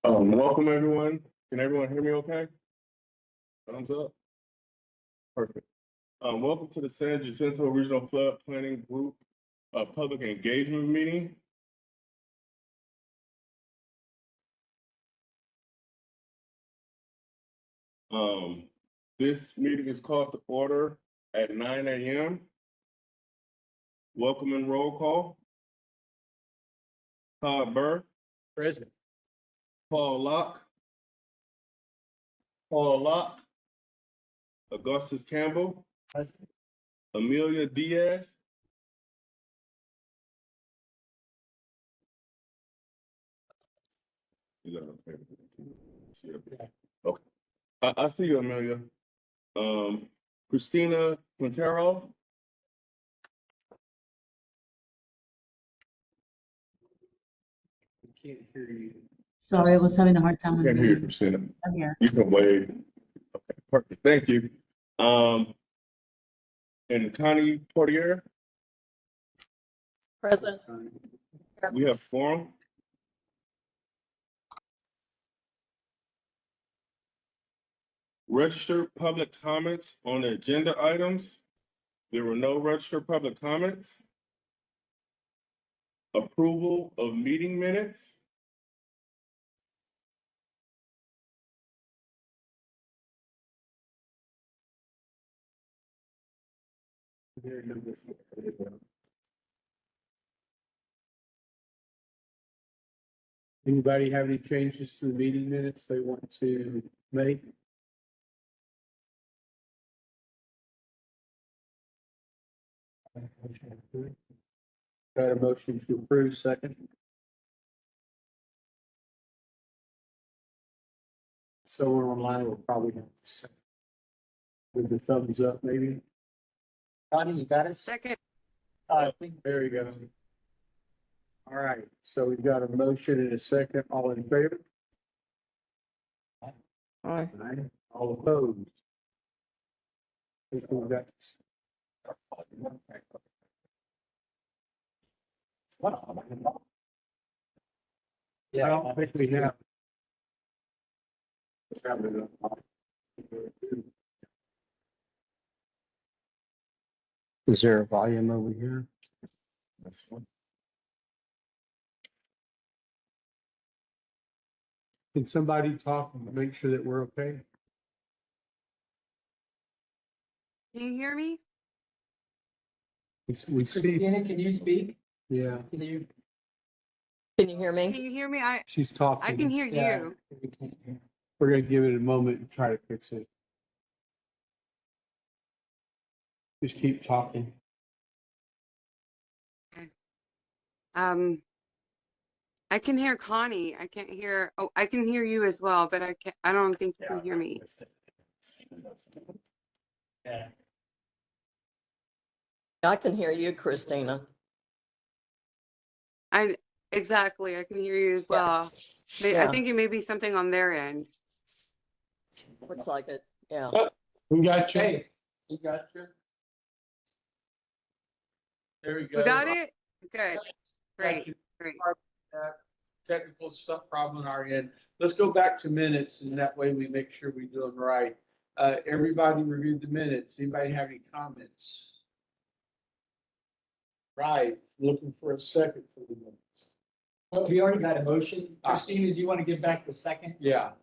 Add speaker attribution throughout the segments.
Speaker 1: Welcome everyone. Can everyone hear me okay? Thumbs up. Perfect. Welcome to the San Jacinto Regional Flood Planning Group Public Engagement Meeting. This meeting is called to order at 9 a.m. Welcome and roll call. Todd Burr.
Speaker 2: Present.
Speaker 1: Paul Locke. Augustus Campbell.
Speaker 2: Present.
Speaker 1: Amelia Diaz. Okay. I see you, Amelia. Christina Quintero.
Speaker 2: Can't hear you.
Speaker 3: Sorry, I was having a hard time.
Speaker 1: Can't hear you, Christina.
Speaker 3: I'm here.
Speaker 1: You can wave. Okay, perfect. Thank you. And Connie Portier.
Speaker 4: Present.
Speaker 1: We have forum. Registered public comments on the agenda items. There were no registered public comments. Approval of meeting minutes.
Speaker 2: Anybody have any changes to the meeting minutes they want to make? Got a motion to approve, second. So we're online, we'll probably have to say. With the thumbs up, maybe. Connie, you got it?
Speaker 4: Second.
Speaker 2: There you go. All right, so we've got a motion and a second. All in favor?
Speaker 4: Aye.
Speaker 2: Aye. All opposed? Let's go back. I don't think we have. Is there a volume over here?
Speaker 1: That's one.
Speaker 2: Can somebody talk and make sure that we're okay?
Speaker 4: Can you hear me?
Speaker 2: We see,
Speaker 5: Christina, can you speak?
Speaker 2: yeah,
Speaker 5: Can you?
Speaker 4: Can you hear me?
Speaker 6: Can you hear me? I
Speaker 2: she's talking.
Speaker 6: can hear
Speaker 5: Yeah,
Speaker 6: you.
Speaker 5: we can't hear.
Speaker 2: We're gonna give it a moment and try to fix it. Just keep talking.
Speaker 6: I can hear Connie. I can't hear. Oh, I can hear you as well, but I can't. I don't think you can hear me.
Speaker 5: Yeah.
Speaker 4: I can hear you, Christina.
Speaker 6: Exactly. I can hear you as
Speaker 4: Yeah.
Speaker 6: well. I
Speaker 4: Yeah.
Speaker 6: think it may be something on their end.
Speaker 4: Looks like it. Yeah.
Speaker 2: We got you.
Speaker 5: Hey,
Speaker 2: We got you. There we go.
Speaker 6: We got it. Good. Great.
Speaker 2: Got you.
Speaker 6: Great.
Speaker 2: Technical stuff problem on our end. Let's go back to minutes and that way we make sure we do them right. Everybody reviewed the minutes. Anybody have any comments? Right, looking for a second for the minutes.
Speaker 5: well, we already got a motion.
Speaker 2: Ah.
Speaker 5: Christina, do you want to give back the second?
Speaker 2: Yeah,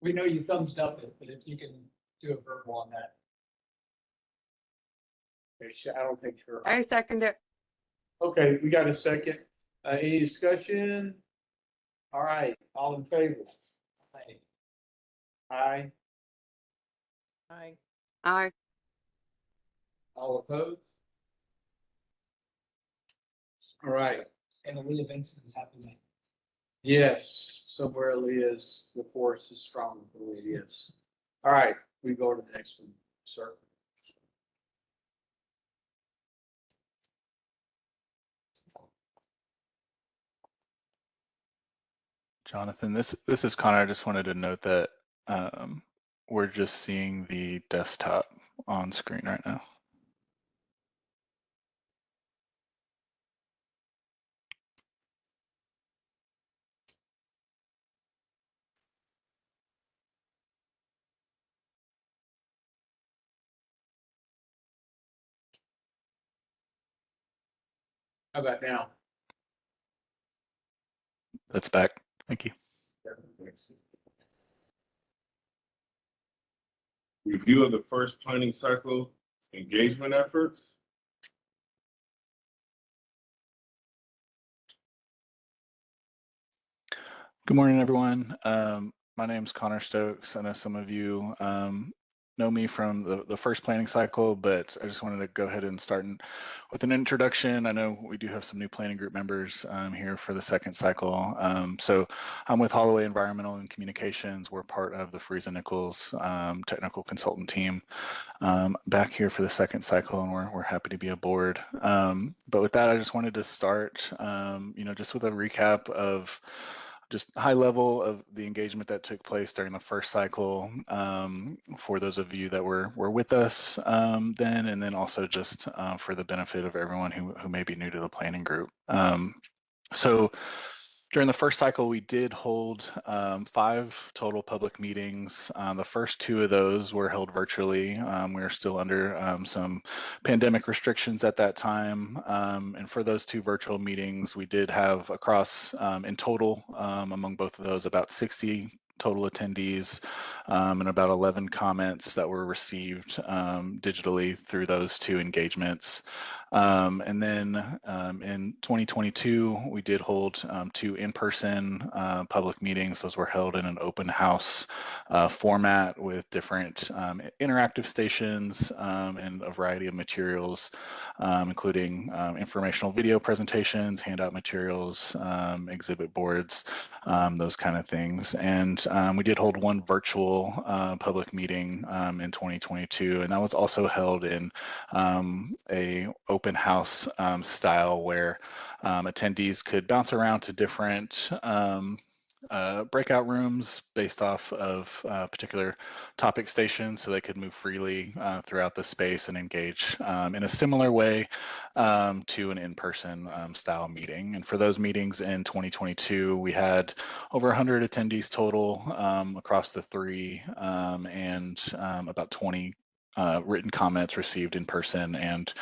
Speaker 5: We know you thumbs up it, but if you can do a verbal on that.
Speaker 2: I don't think sure.
Speaker 6: I second it.
Speaker 2: Okay, we got a second. Any discussion? All right, all in favor? Aye.
Speaker 6: Aye.
Speaker 2: All opposed? All right.
Speaker 5: And the Leah Vincent's happening.
Speaker 2: Yes, somewhere Leah's, the force is strong for where it is. All right, we go to the next one, sir.
Speaker 7: Jonathan, this is Connor. I just wanted to note that we're just seeing the desktop on screen right now.
Speaker 2: How about now?
Speaker 7: That's back. Thank you.
Speaker 1: Review of the first planning cycle engagement efforts.
Speaker 7: Good morning, everyone. My name's Connor Stokes. I know some of you know me from the first planning cycle, but I just wanted to go ahead and start with an introduction. I know we do have some new planning group members here for the second cycle. So I'm with Holloway Environmental and Communications. We're part of the Friesen Nichols technical consultant team back here for the second cycle, and we're happy to be aboard. But with that, I just wanted to start, just with a recap of just high level of the engagement that took place during the first cycle for those of you that were with us then, and then also just for the benefit of everyone who may be new to the planning group. So during the first cycle, we did hold 5 total public meetings. The first 2 of those were held virtually. We were still under some pandemic restrictions at that time. And for those 2 virtual meetings, we did have across, in total, among both of those, about 60 total attendees and about 11 comments that were received digitally through those 2 engagements. And then in 2022, we did hold 2 in-person public meetings. Those were held in an open house format with different interactive stations and a variety of materials, including informational video presentations, handout materials, exhibit boards, those kind of things. And we did hold 1 virtual public meeting in 2022, and that was also held in a open house style where attendees could bounce around to different breakout rooms based off of particular topic stations, so they could move freely throughout the space and engage in a similar way to an in-person style meeting. And for those meetings in 2022, we had over 100 attendees total across the 3 and about 20 written comments received in person and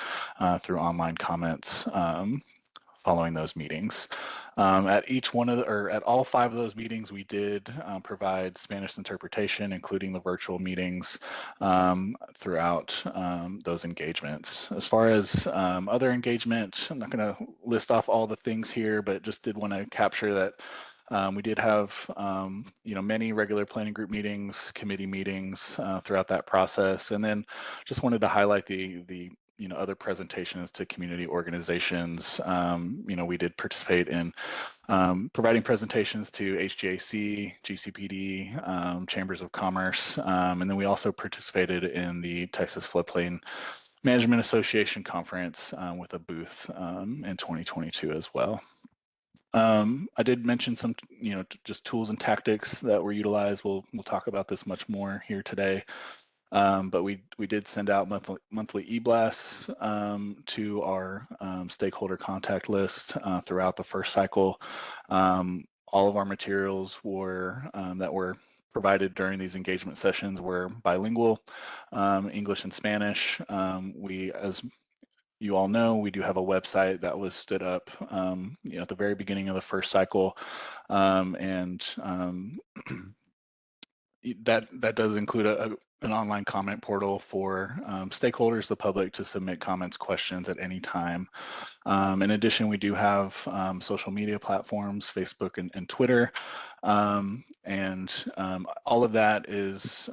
Speaker 7: through online comments following those meetings. At each one of at all 5 of those meetings, we did provide Spanish interpretation, including the virtual meetings throughout those engagements. As far as other engagement, I'm not going to list off all the things here, but just did want to capture that we did have, many regular planning group meetings, committee meetings throughout that process, and then just wanted to highlight the other presentations to community organizations. We did participate in providing presentations to HGAC, GCPD, Chambers of Commerce, and then we also participated in the Texas Floodplain Management Association conference with a booth in 2022 as well. I did mention some, just tools and tactics that were utilized. We'll talk about this much more here today. But we did send out monthly e-blasts to our stakeholder contact list throughout the first cycle. All of our materials that were provided during these engagement sessions were bilingual, English and Spanish. As you all know, we do have a website that was stood up at the very beginning of the first cycle, and that does include an online comment portal for stakeholders, the public, to submit comments, questions at any time. In addition, we do have social media platforms, Facebook and Twitter, and all of that is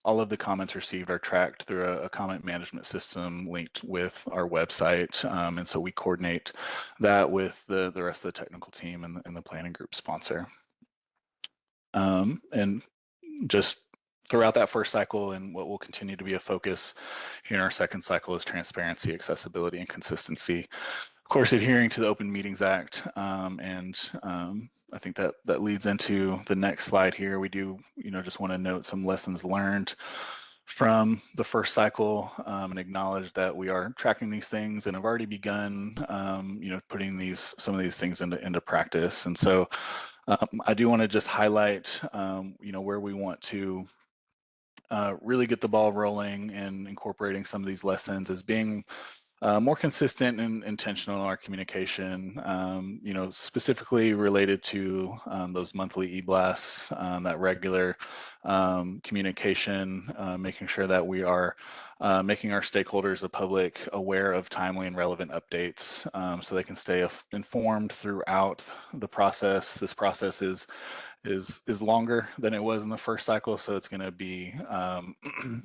Speaker 7: all of the comments received are tracked through a comment management system linked with our website. And so we coordinate that with the rest of the technical team and the planning group sponsor. And just throughout that first cycle, and what will continue to be a focus here in our second cycle, is transparency, accessibility, and consistency. Of course, adhering to the Open Meetings Act, I think that leads into the next slide here. We do, just want to note some lessons learned from the first cycle, and acknowledge that we are tracking these things and have already begun, putting some of these things into practice. And so I do want to just highlight, where we want to really get the ball rolling and incorporating some of these lessons as being more consistent and intentional in our communication, specifically related to those monthly e-blasts, that regular communication, making sure that we are making our stakeholders, the public, aware of timely and relevant updates, so they can stay informed throughout the process. This process is longer than it was in the first cycle, so it's going to be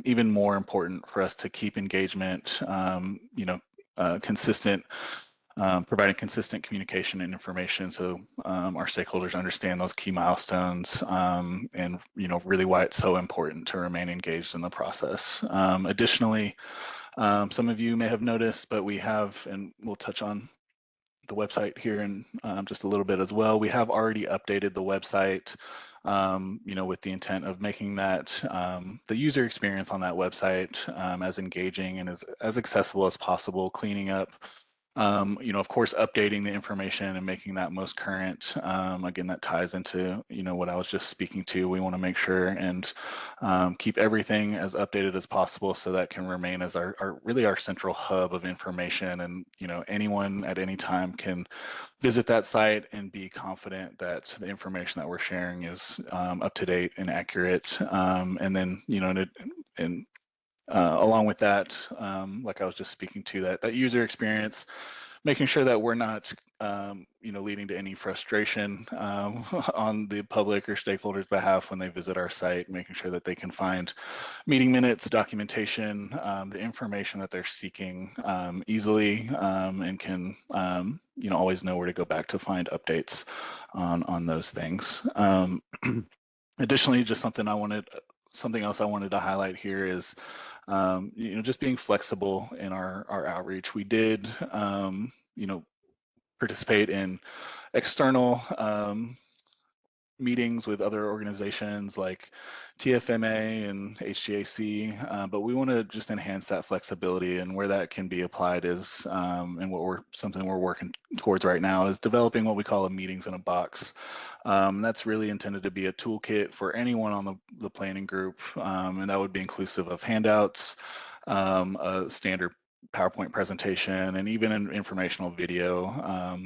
Speaker 7: even more important for us to keep engagement, consistent, providing consistent communication and information, so our stakeholders understand those key milestones, and really why it's so important to remain engaged in the process. Additionally, some of you may have noticed, but we have, and we'll touch on the website here in just a little bit as well. We have already updated the website, with the intent of making that the user experience on that website as engaging and as accessible as possible, cleaning up, of course, updating the information and making that most current. Again, that ties into, what I was just speaking to. We want to make sure and keep everything as updated as possible, so that can remain as really our central hub of information. And, anyone at any time can visit that site and be confident that the information that we're sharing is up to date and accurate. And then, along with that, like I was just speaking to, that user experience, making sure that we're not, leading to any frustration on the public or stakeholders' behalf when they visit our site, making sure that they can find meeting minutes, documentation, the information that they're seeking easily, and can, always know where to go back to find updates on those things. Additionally, just something else I wanted to highlight here is, just being flexible in our outreach. We did, participate in external meetings with other organizations like TFMA and HGAC, but we want to just enhance that flexibility, and where that can be applied is, and something we're working towards right now, is developing what we call a meetings in a box. That's really intended to be a toolkit for anyone on the planning group, and that would be inclusive of handouts, a standard PowerPoint presentation, and even an informational video,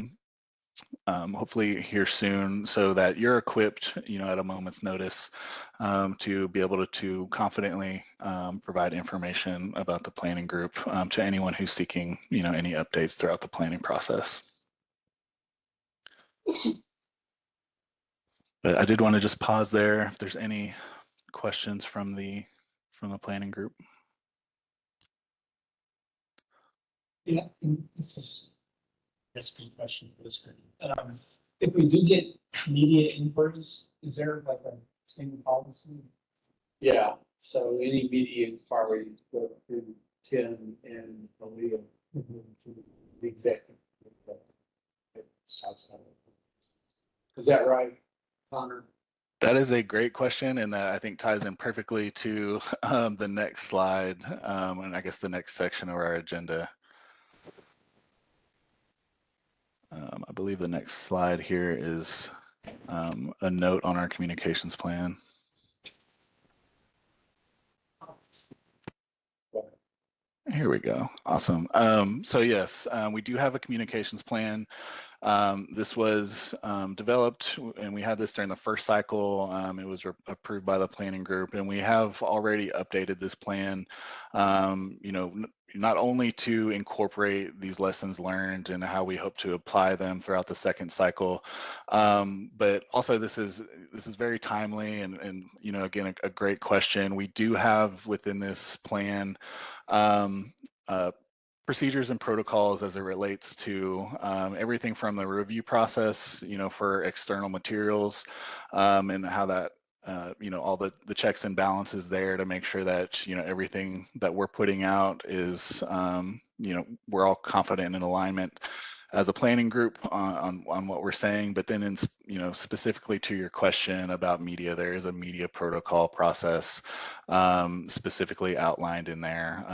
Speaker 7: hopefully here soon, so that you're equipped, at a moment's notice, to be able to confidently provide information about the planning group to anyone who's seeking, any updates throughout the planning process. But I did want to just pause there if there's any questions from the planning group.
Speaker 5: Yeah, and this is a good question for this group. If we do get media inquiries, is there like a single policy?
Speaker 2: Yeah, so any media inquiry go through Tim and Aaliyah, the executive. Is that right, Connor?
Speaker 7: That is a great question, and that I think ties in perfectly to the next slide, and I guess the next section of our agenda. I believe the next slide here is a note on our communications plan. Here we go. Awesome. So yes, we do have a communications plan. This was developed, and we had this during the first cycle. It was approved by the planning group, and we have already updated this plan, not only to incorporate these lessons learned and how we hope to apply them throughout the second cycle, but also this is very timely and again, a great question. We do have within this plan procedures and protocols as it relates to everything from the review process, for external materials, and how that, all the checks and balances there to make sure that, everything that we're putting out is, we're all confident in alignment as a planning group on what we're saying. But then specifically to your question about media, there is a media protocol process specifically outlined in there,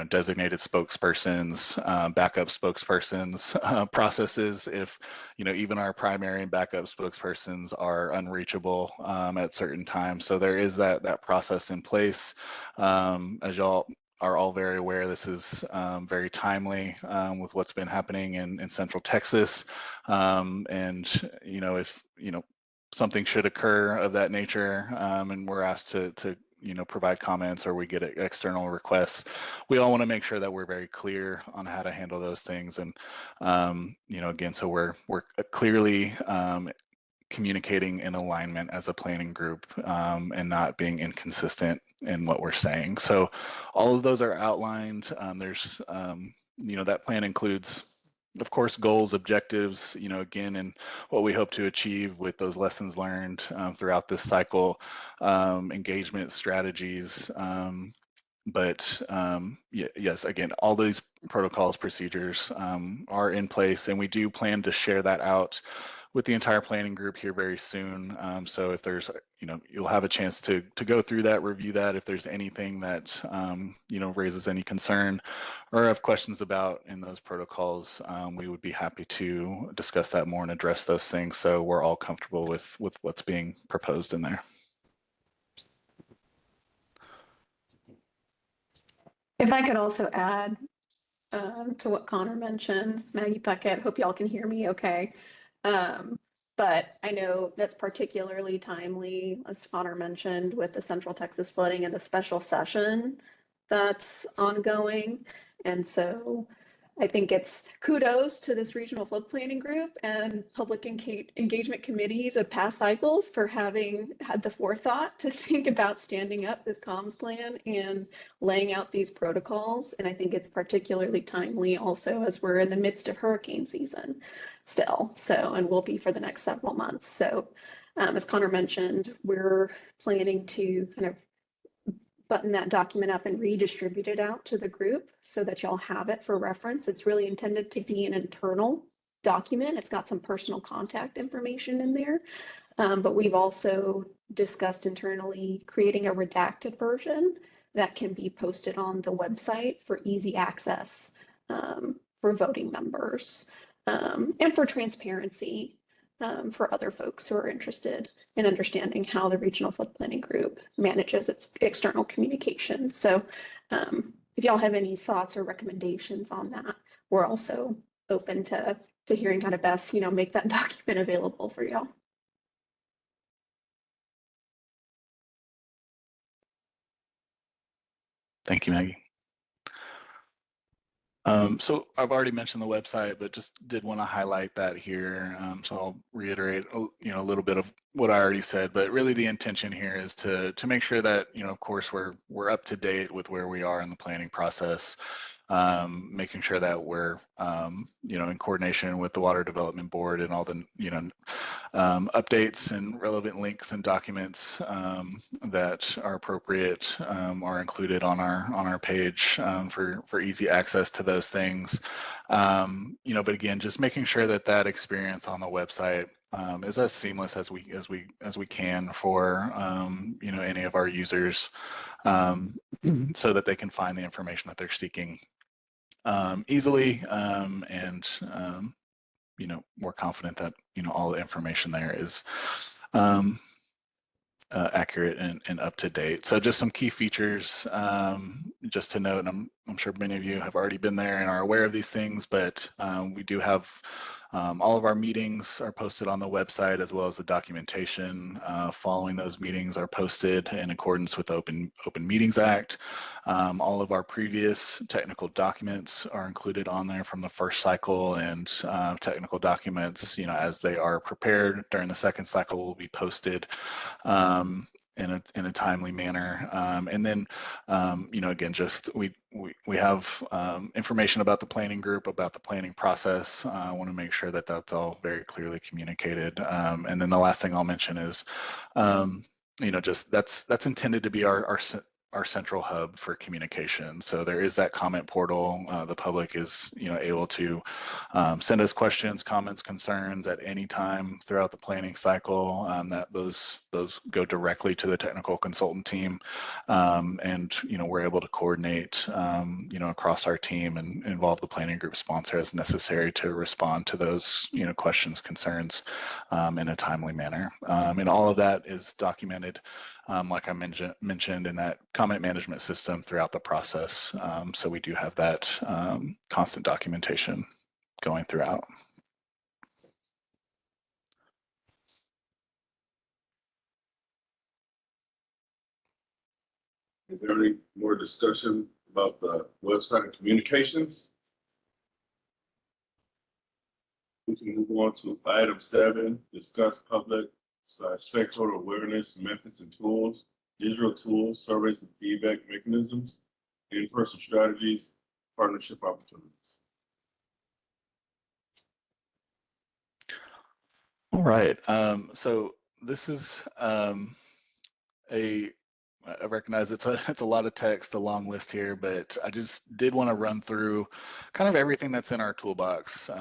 Speaker 7: designated spokespersons, backup spokespersons, processes if, even our primary and backup spokespersons are unreachable at certain times. So there is that process in place. As y'all are all very aware, this is very timely with what's been happening in Central Texas. And, if, something should occur of that nature, and we're asked to provide comments, or we get external requests, we all want to make sure that we're very clear on how to handle those things. And, again, so we're clearly communicating in alignment as a planning group, and not being inconsistent in what we're saying. So all of those are outlined. There's, that plan includes, of course, goals, objectives, again, and what we hope to achieve with those lessons learned throughout this cycle, engagement strategies. But yes, again, all these protocols, procedures are in place, and we do plan to share that out with the entire planning group here very soon. So if there's, you'll have a chance to go through that, review that. If there's anything that, raises any concern or have questions about in those protocols, we would be happy to discuss that more and address those things, so we're all comfortable with what's being proposed in there.
Speaker 8: If I could also add to what Connor mentioned, it's Maggie Puckett, hope y'all can hear me okay. But I know that's particularly timely, as Connor mentioned, with the Central Texas flooding and the special session that's ongoing. And so I think it's kudos to this regional flood planning group and public engagement committees of past cycles for having had the forethought to think about standing up this comms plan and laying out these protocols. And I think it's particularly timely also as we're in the midst of hurricane season still. So, and will be for the next several months. So as Connor mentioned, we're planning to kind of button that document up and redistribute it out to the group so that y'all have it for reference. It's really intended to be an internal document. It's got some personal contact information in there. But we've also discussed internally creating a redacted version that can be posted on the website for easy access for voting members and for transparency for other folks who are interested in understanding how the Regional Flood Planning Group manages its external communication. So if y'all have any thoughts or recommendations on that, we're also open to hearing how to best, make that document available for y'all.
Speaker 7: Thank you, Maggie. So I've already mentioned the website, but just did want to highlight that here. So I'll reiterate, a little bit of what I already said, but really the intention here is to make sure that, of course, we're up to date with where we are in the planning process, making sure that we're, in coordination with the Water Development Board and all the, updates and relevant links and documents that are appropriate are included on our page for easy access to those things. But again, just making sure that experience on the website is as seamless as we can for any of our users, so that they can find the information that they're seeking easily, and more confident that all the information there is accurate and up to date. So just some key features just to note, and I'm sure many of you have already been there and are aware of these things, but we do have All of our meetings are posted on the website, as well as the documentation following those meetings are posted in accordance with the Open Meetings Act. All of our previous technical documents are included on there from the first cycle, and technical documents, as they are prepared during the second cycle, will be posted in a timely manner. And then, again, just we have information about the planning group, about the planning process. I want to make sure that that's all very clearly communicated. And then the last thing I'll mention is, just that's intended to be our central hub for communication. So there is that comment portal. The public is, able to send us questions, comments, concerns at any time throughout the planning cycle. That those go directly to the technical consultant team, and we're able to coordinate, across our team and involve the planning group sponsor as necessary to respond to those questions, concerns in a timely manner. And all of that is documented, like I mentioned, in that comment management system throughout the process. So we do have that constant documentation going throughout.
Speaker 1: Is there any more discussion about the website and communications? We can move on to item 7, discuss public/stakeholder awareness methods and tools, digital tools, surveys and feedback mechanisms, in-person strategies, partnership opportunities.
Speaker 7: All right. So this is I recognize it's a lot of text, a long list here, but I just did want to run through kind of everything that's in our toolbox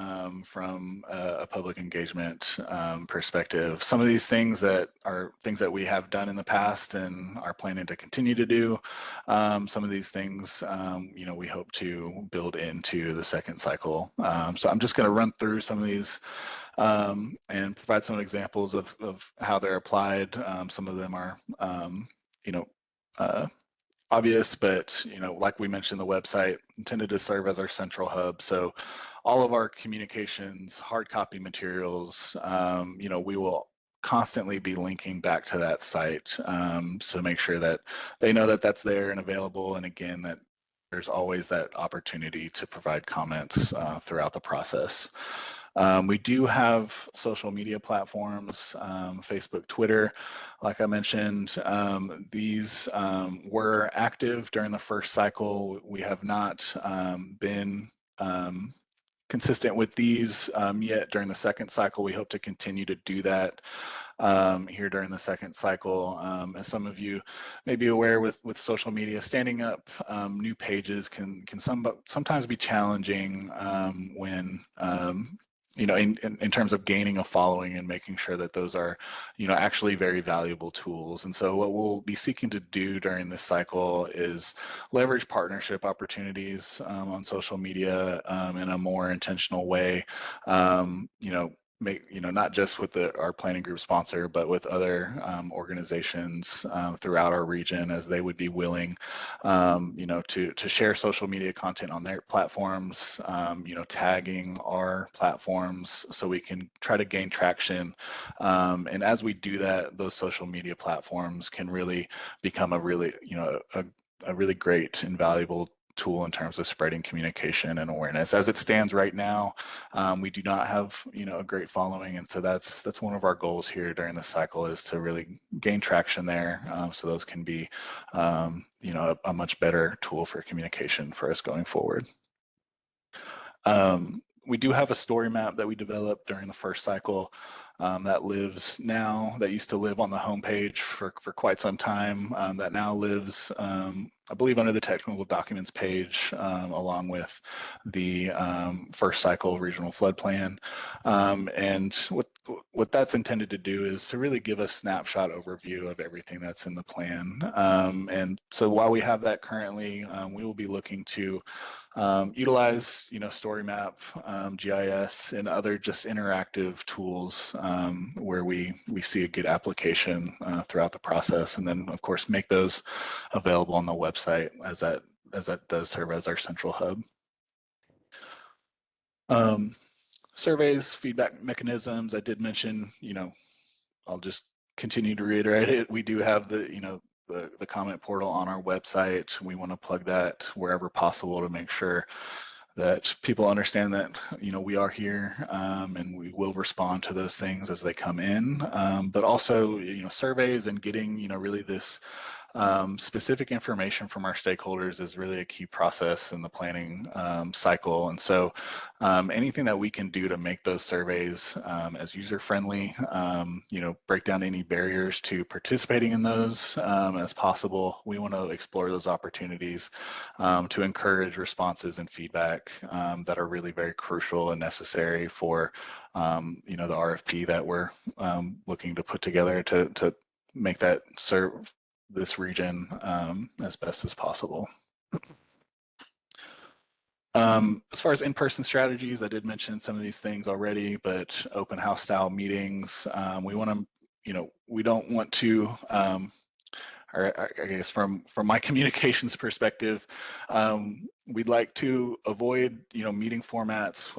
Speaker 7: from a public engagement perspective. Some of these things that are things that we have done in the past and are planning to continue to do. Some of these things, we hope to build into the second cycle. So I'm just going to run through some of these and provide some examples of how they're applied. Some of them are obvious, but like we mentioned, the website intended to serve as our central hub. So all of our communications, hard copy materials, we will constantly be linking back to that site. So make sure that they know that that's there and available. And again, that there's always that opportunity to provide comments throughout the process. We do have social media platforms, Facebook, Twitter. Like I mentioned, these were active during the first cycle. We have not been consistent with these yet during the second cycle. We hope to continue to do that here during the second cycle. As some of you may be aware, with social media, standing up new pages can sometimes be challenging when in terms of gaining a following and making sure that those are, actually very valuable tools. And so what we'll be seeking to do during this cycle is leverage partnership opportunities on social media in a more intentional way. Not just with our planning group sponsor, but with other organizations throughout our region, as they would be willing, to share social media content on their platforms, tagging our platforms so we can try to gain traction. And as we do that, those social media platforms can really become a really great and valuable tool in terms of spreading communication and awareness. As it stands right now, we do not have a great following, and so that's one of our goals here during this cycle, is to really gain traction there, so those can be a much better tool for communication for us going forward. We do have a story map that we developed during the first cycle that lives now, that used to live on the homepage for quite some time, that now lives, I believe, under the technical documents page, along with the first cycle regional flood plan. And what that's intended to do is to really give a snapshot overview of everything that's in the plan. And so while we have that currently, we will be looking to utilize, story map, GIS, and other just interactive tools where we see a good application throughout the process, and then of course make those available on the website as that does serve as our central hub. surveys, feedback mechanisms. I did mention, I'll just continue to reiterate it. We do have the comment portal on our website. We want to plug that wherever possible to make sure that people understand that we are here, and we will respond to those things as they come in. But also surveys and getting really this specific information from our stakeholders is really a key process in the planning cycle. And so anything that we can do to make those surveys as user-friendly, break down any barriers to participating in those as possible. We want to explore those opportunities to encourage responses and feedback that are really very crucial and necessary for the RFP that we're looking to put together to make that serve this region as best as possible. As far as in-person strategies, I did mention some of these things already, but open house style meetings, we want to, we don't want to, or I guess from my communications perspective, we'd like to avoid meeting formats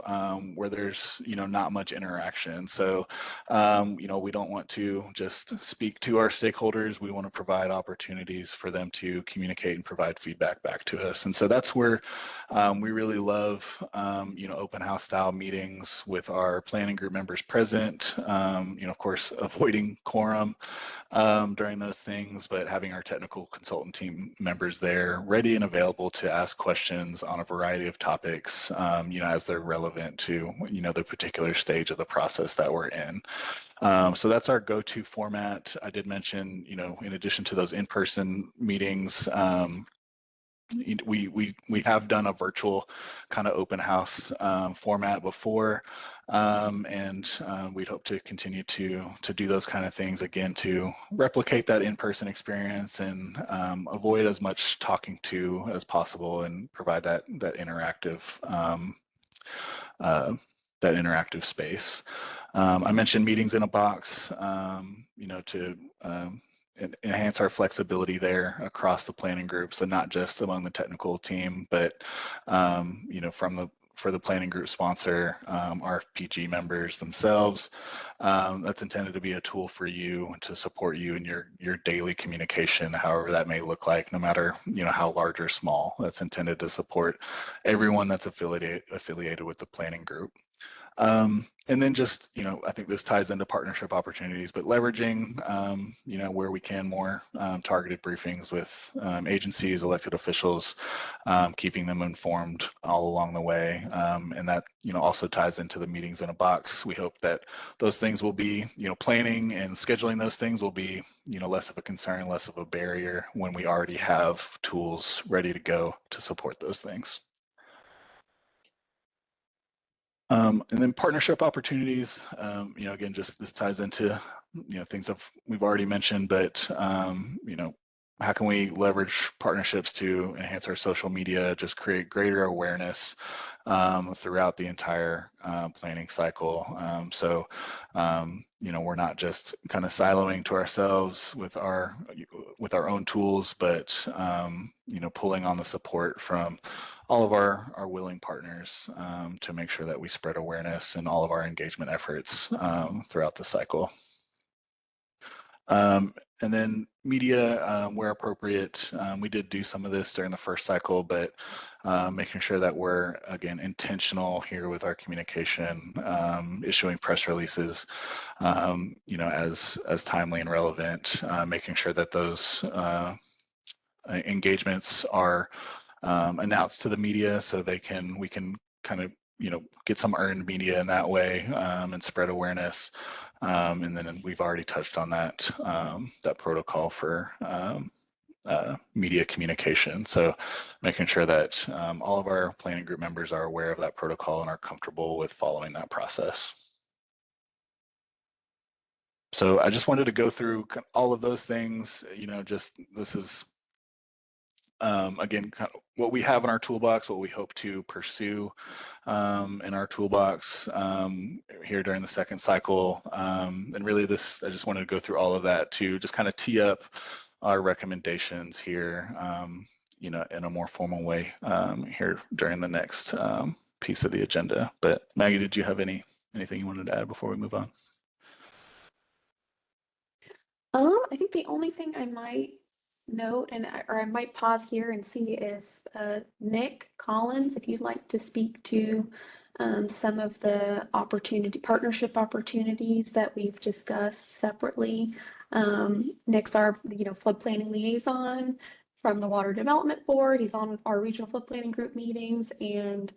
Speaker 7: where there's not much interaction. So we don't want to just speak to our stakeholders. We want to provide opportunities for them to communicate and provide feedback back to us. And so that's where we really love open house style meetings with our planning group members present. Of course, avoiding quorum during those things, but having our technical consultant team members there ready and available to ask questions on a variety of topics, as they're relevant to, the particular stage of the process that we're in. So that's our go-to format. I did mention, in addition to those in-person meetings, we have done a virtual kind of open house format before, and we'd hope to continue to do those kind of things again to replicate that in-person experience and avoid as much talking to as possible and provide that interactive space. I mentioned meetings in a box, to enhance our flexibility there across the planning group. So not just among the technical team, but for the planning group sponsor, RFPG members themselves. That's intended to be a tool for you to support you in your daily communication, however that may look like, no matter how large or small. That's intended to support everyone that's affiliated with the planning group. And then just, I think this ties into partnership opportunities, but leveraging, where we can more targeted briefings with agencies, elected officials, keeping them informed all along the way. And that, also ties into the meetings in a box. We hope that those things will be, planning and scheduling those things will be, less of a concern, less of a barrier when we already have tools ready to go to support those things. And then partnership opportunities, again, just this ties into, things we've already mentioned, but, how can we leverage partnerships to enhance our social media, just create greater awareness throughout the entire planning cycle. So, we're not just kind of siloing to ourselves with our own tools, but, pulling on the support from all of our willing partners to make sure that we spread awareness in all of our engagement efforts throughout the cycle. And then media, where appropriate, we did do some of this during the first cycle, but making sure that we're, again, intentional here with our communication, issuing press releases, as timely and relevant, making sure that those engagements are announced to the media so we can kind of get some earned media in that way and spread awareness. And then we've already touched on that protocol for media communication. So making sure that all of our planning group members are aware of that protocol and are comfortable with following that process. So I just wanted to go through all of those things, this is, again, kind of what we have in our toolbox, what we hope to pursue in our toolbox here during the second cycle. And really I just wanted to go through all of that to just kind of tee up our recommendations here, in a more formal way here during the next piece of the agenda. But Maggie, did you have anything you wanted to add before we move on?
Speaker 8: I think the only thing I might note, or I might pause here and see if Nick Collins, if you'd like to speak to some of the partnership opportunities that we've discussed separately. Nick's our, flood planning liaison from the Water Development Board. He's on with our regional flood planning group meetings, and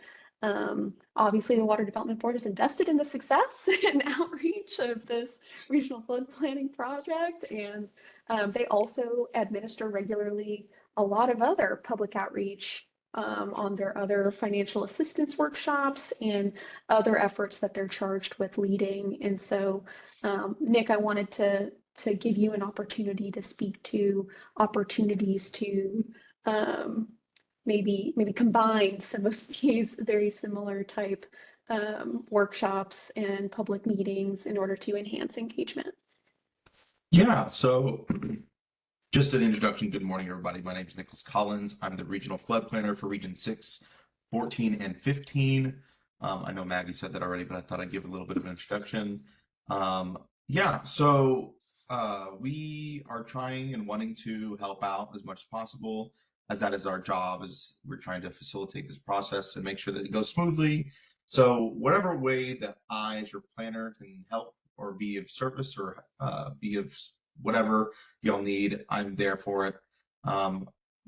Speaker 8: obviously the Water Development Board is invested in the success and outreach of this regional flood planning project, and they also administer regularly a lot of other public outreach on their other financial assistance workshops and other efforts that they're charged with leading. And so, Nick, I wanted to give you an opportunity to speak to opportunities to maybe combine some of these very similar type workshops and public meetings in order to enhance engagement.
Speaker 9: Yeah, so just an introduction. Good morning, everybody. My name is Nicholas Collins. I'm the regional flood planner for Region 6, 14, and 15. I know Maggie said that already, but I thought I'd give a little bit of an introduction. So we are trying and wanting to help out as much as possible, as that is our job, as we're trying to facilitate this process and make sure that it goes smoothly. So whatever way that I, as your planner, can help or be of service or be of whatever y'all need, I'm there for it.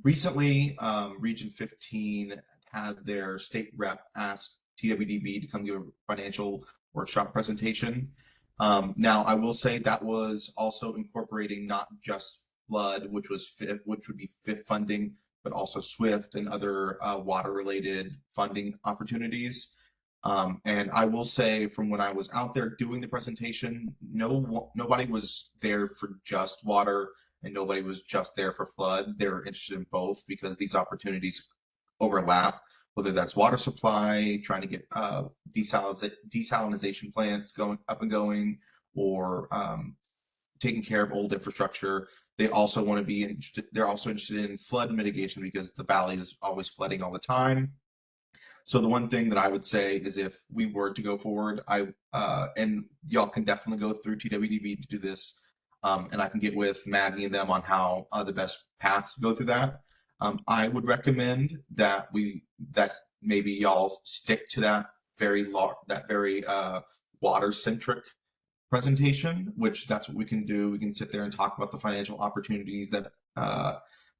Speaker 9: Recently, Region 15 had their state rep ask TWDB to come give a financial workshop presentation. Now, I will say that was also incorporating not just flood, which would be FIF funding, but also SWIFT and other water-related funding opportunities. And I will say, from when I was out there doing the presentation, nobody was there for just water and nobody was just there for flood. They're interested in both because these opportunities overlap, whether that's water supply, trying to get desalinization plants going up and going, or taking care of old infrastructure. They also want to be interested. They're also interested in flood mitigation because the valley is always flooding all the time. So the one thing that I would say is, if we were to go forward, and y'all can definitely go through TWDB to do this, and I can get with Maggie and them on how the best path to go through that. I would recommend that maybe y'all stick to that very water centric presentation, which that's what we can do. We can sit there and talk about the financial opportunities that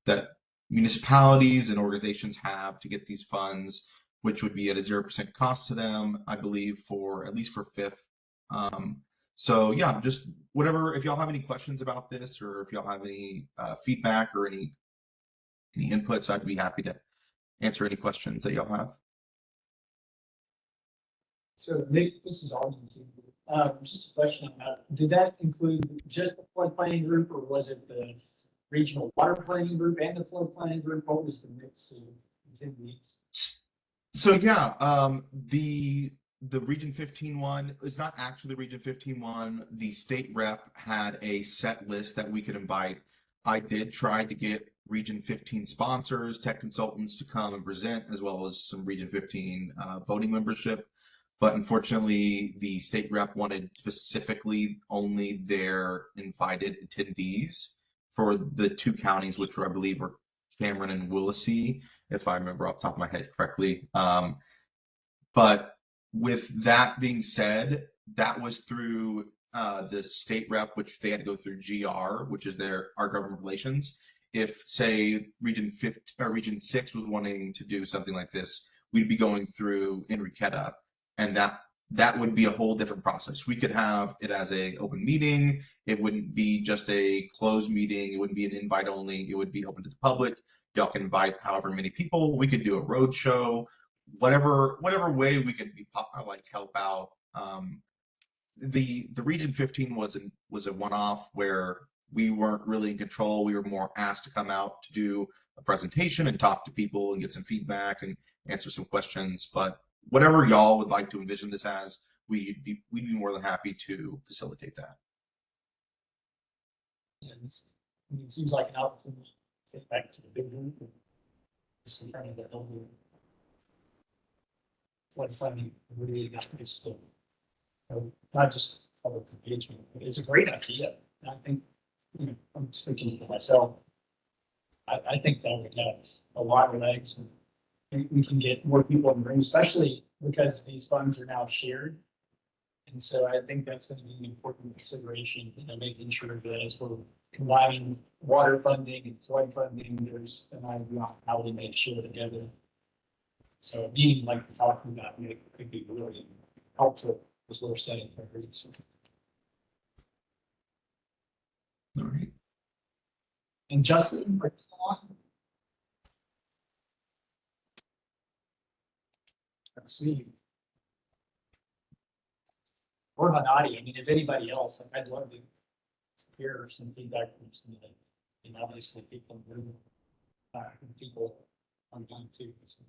Speaker 9: that municipalities and organizations have to get these funds, which would be at a 0% cost to them, I believe, at least for FIF. So yeah, just whatever. If y'all have any questions about this, or if y'all have any feedback or any inputs, I'd be happy to answer any questions that y'all have.
Speaker 5: So Nick, this is all you do. Just a question on that. Did that include just the flood planning group, or was it the regional water planning group and the flood planning group? What was the mix of attendees?
Speaker 9: So yeah, the Region 15 one is not actually the Region 15 one. The state rep had a set list that we could invite. I did try to get Region 15 sponsors, tech consultants to come and present, as well as some Region 15 voting membership. But unfortunately, the state rep wanted specifically only their invited attendees for the two counties, which were, I believe, were Cameron and Willacy, if I remember off the top of my head correctly. But with that being said, that was through the state rep, which they had to go through GR, which is our government relations. If, say, Region 6 was wanting to do something like this, we'd be going through Enriqueta, and that would be a whole different process. We could have it as a open meeting. It wouldn't be just a closed meeting. It wouldn't be an invite only. It would be open to the public. Y'all can invite however many people. We could do a road show, whatever way we could help out. The Region 15 was a one-off where we weren't really in control. We were more asked to come out to do a presentation and talk to people and get some feedback and answer some questions. But whatever y'all would like to envision this as, we'd be more than happy to facilitate that.
Speaker 5: Yeah, it seems like an opportunity to get back to the big group and just in front of the elderly. flood funding really not just, not just public engagement, but it's a great idea. And I think, I'm speaking for myself. I think that would have a lot of legs, and we can get more people in the room, especially because these funds are now shared. And so I think that's going to be an important consideration, making sure that as we're combining water funding and flood funding, there's an idea on how we make sure together. So a meeting like we're talking about could be really helpful as we're setting priorities.
Speaker 9: All right.
Speaker 5: And Justin, are you still on? I see you. Or Hanadi, I mean, if anybody else, I'd love to hear some feedback from some of them. And obviously people in the room, people on time too. So,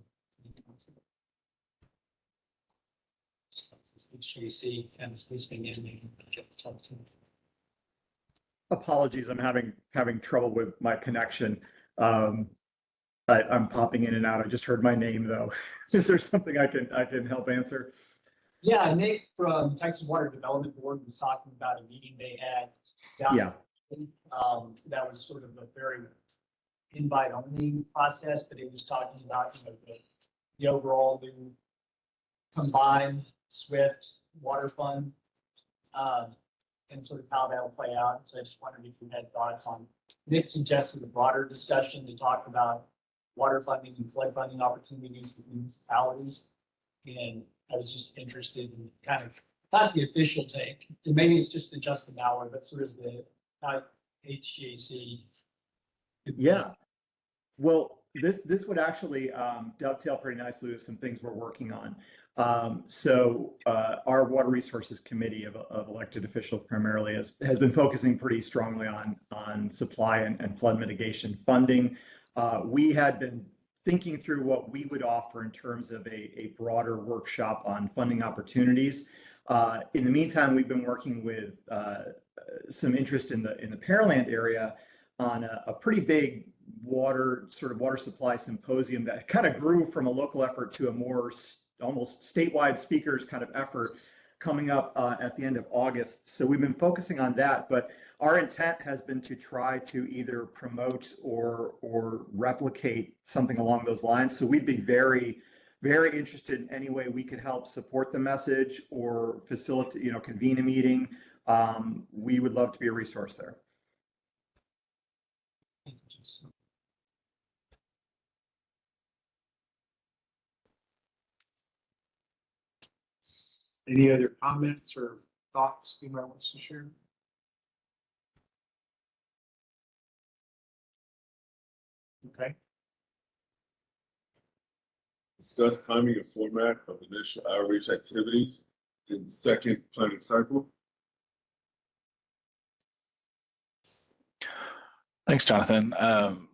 Speaker 5: just make sure you see and is listening in and get to talk to them.
Speaker 10: Apologies, I'm having trouble with my connection. I'm popping in and out. I just heard my name though. Is there something I can help answer?
Speaker 5: Yeah, Nate from Texas Water Development Board was talking about a meeting they had down.
Speaker 10: Yeah.
Speaker 5: That was sort of a very invite only process, but it was talking about, the overall new combined SWIFT water fund, and sort of how that'll play out. So I just wondered if you had thoughts on, Nick suggested a broader discussion to talk about water funding and flood funding opportunities with municipalities. And I was just interested in kind of, not the official take, and maybe it's just the Justin Mauer, but sort of the HGAC.
Speaker 10: Yeah. Well, this would actually dovetail pretty nicely with some things we're working on. Our Water Resources Committee of elected officials primarily has been focusing pretty strongly on supply and flood mitigation funding. We had been thinking through what we would offer in terms of a broader workshop on funding opportunities. In the meantime, we've been working with some interest in the Pearland area on a pretty big water supply symposium that kind of grew from a local effort to a more almost statewide speakers kind of effort coming up at the end of August. So we've been focusing on that, but our intent has been to try to either promote or replicate something along those lines. So we'd be very, very interested in any way we could help support the message or facilitate, convene a meeting. We would love to be a resource there.
Speaker 2: Any other comments or thoughts anybody wants to share? Okay.
Speaker 1: Discuss timing and format of initial outreach activities in the second planning cycle.
Speaker 7: Thanks, Jonathan.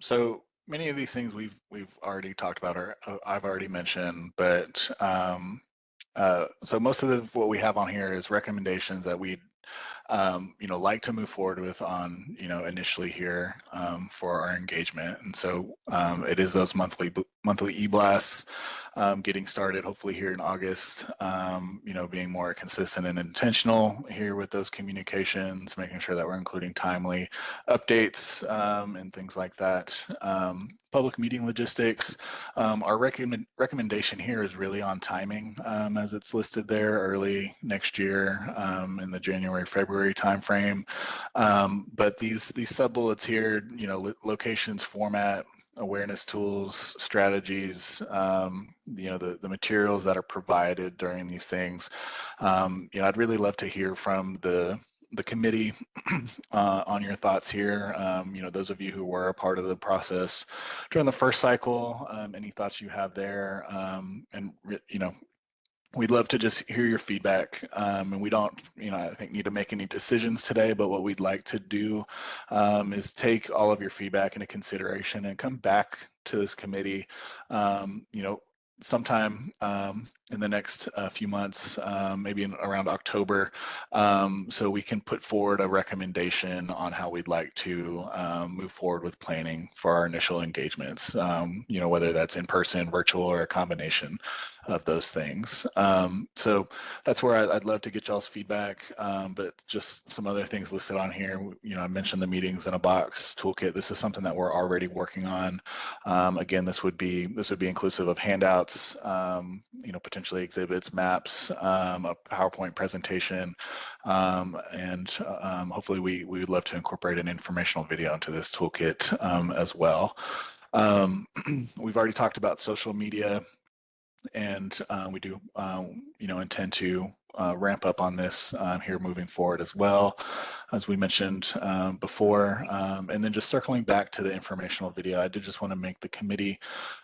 Speaker 7: So many of these things we've already talked about or I've already mentioned, but so most of what we have on here is recommendations that we'd like to move forward with on initially here for our engagement. And so it is those monthly e-blasts getting started hopefully here in August, being more consistent and intentional here with those communications, making sure that we're including timely updates and things like that. Public meeting logistics, our recommendation here is really on timing as it's listed there early next year in the January-February timeframe. But these sub-bullets here, locations, format, awareness tools, strategies, the materials that are provided during these things. I'd really love to hear from the committee on your thoughts here. Those of you who were a part of the process during the first cycle, any thoughts you have there, and we'd love to just hear your feedback. And we don't, I think, need to make any decisions today, but what we'd like to do is take all of your feedback into consideration and come back to this committee, sometime in the next few months, maybe around October, so we can put forward a recommendation on how we'd like to move forward with planning for our initial engagements, whether that's in person, virtual, or a combination of those things. So that's where I'd love to get y'all's feedback, but just some other things listed on here. I mentioned the meetings in a box toolkit. This is something that we're already working on. Again, this would be inclusive of handouts, potentially exhibits, maps, a PowerPoint presentation, and hopefully we would love to incorporate an informational video into this toolkit as well. We've already talked about social media, and we do intend to ramp up on this here moving forward as well, as we mentioned before. And then just circling back to the informational video, I did just want to make the committee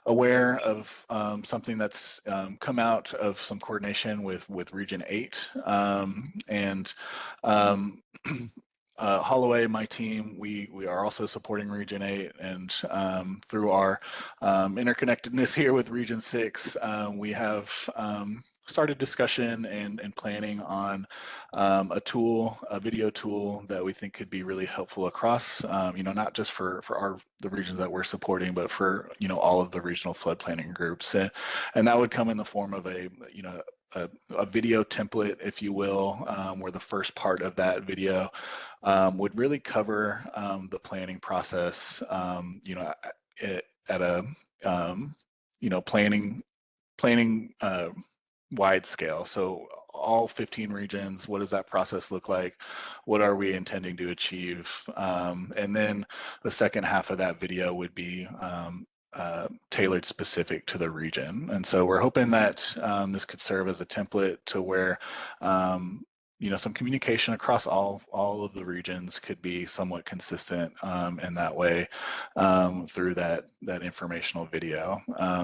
Speaker 7: aware of something that's come out of some coordination with Region 8. Holloway, my team, we are also supporting Region 8, and through our interconnectedness here with Region 6, we have started discussion and planning on a video tool that we think could be really helpful across, not just for the regions that we're supporting, but for all of the regional flood planning groups, and that would come in the form of a video template, if you will, where the first part of that video would really cover the planning process, at a planning wide scale. So all 15 regions, what does that process look like? What are we intending to achieve? And then the second half of that video would be tailored specific to the region. And so we're hoping that this could serve as a template to where some communication across all of the regions could be somewhat consistent in that way through that informational video.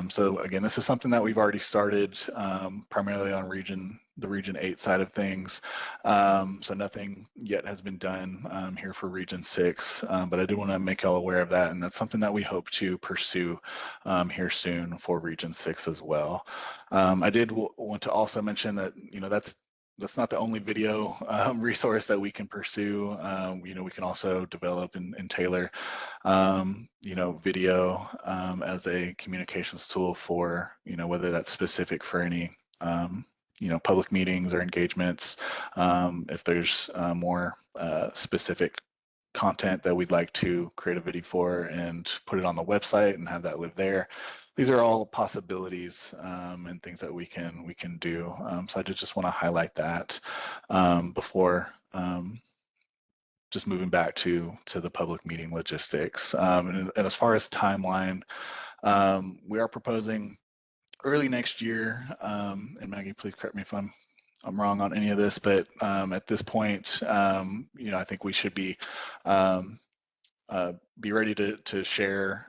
Speaker 7: So again, this is something that we've already started primarily on the Region 8 side of things. So nothing yet has been done here for Region 6, but I do want to make y'all aware of that, and that's something that we hope to pursue here soon for Region 6 as well. I did want to also mention that that's not the only video resource that we can pursue. We can also develop and tailor, video as a communications tool for, whether that's specific for any, public meetings or engagements. If there's more specific content that we'd like to create a video for and put it on the website and have that live there. These are all possibilities and things that we can do. So I just want to highlight that before just moving back to the public meeting logistics. And as far as timeline, we are proposing early next year. And Maggie, please correct me if I'm wrong on any of this, but at this point, I think we should be ready to share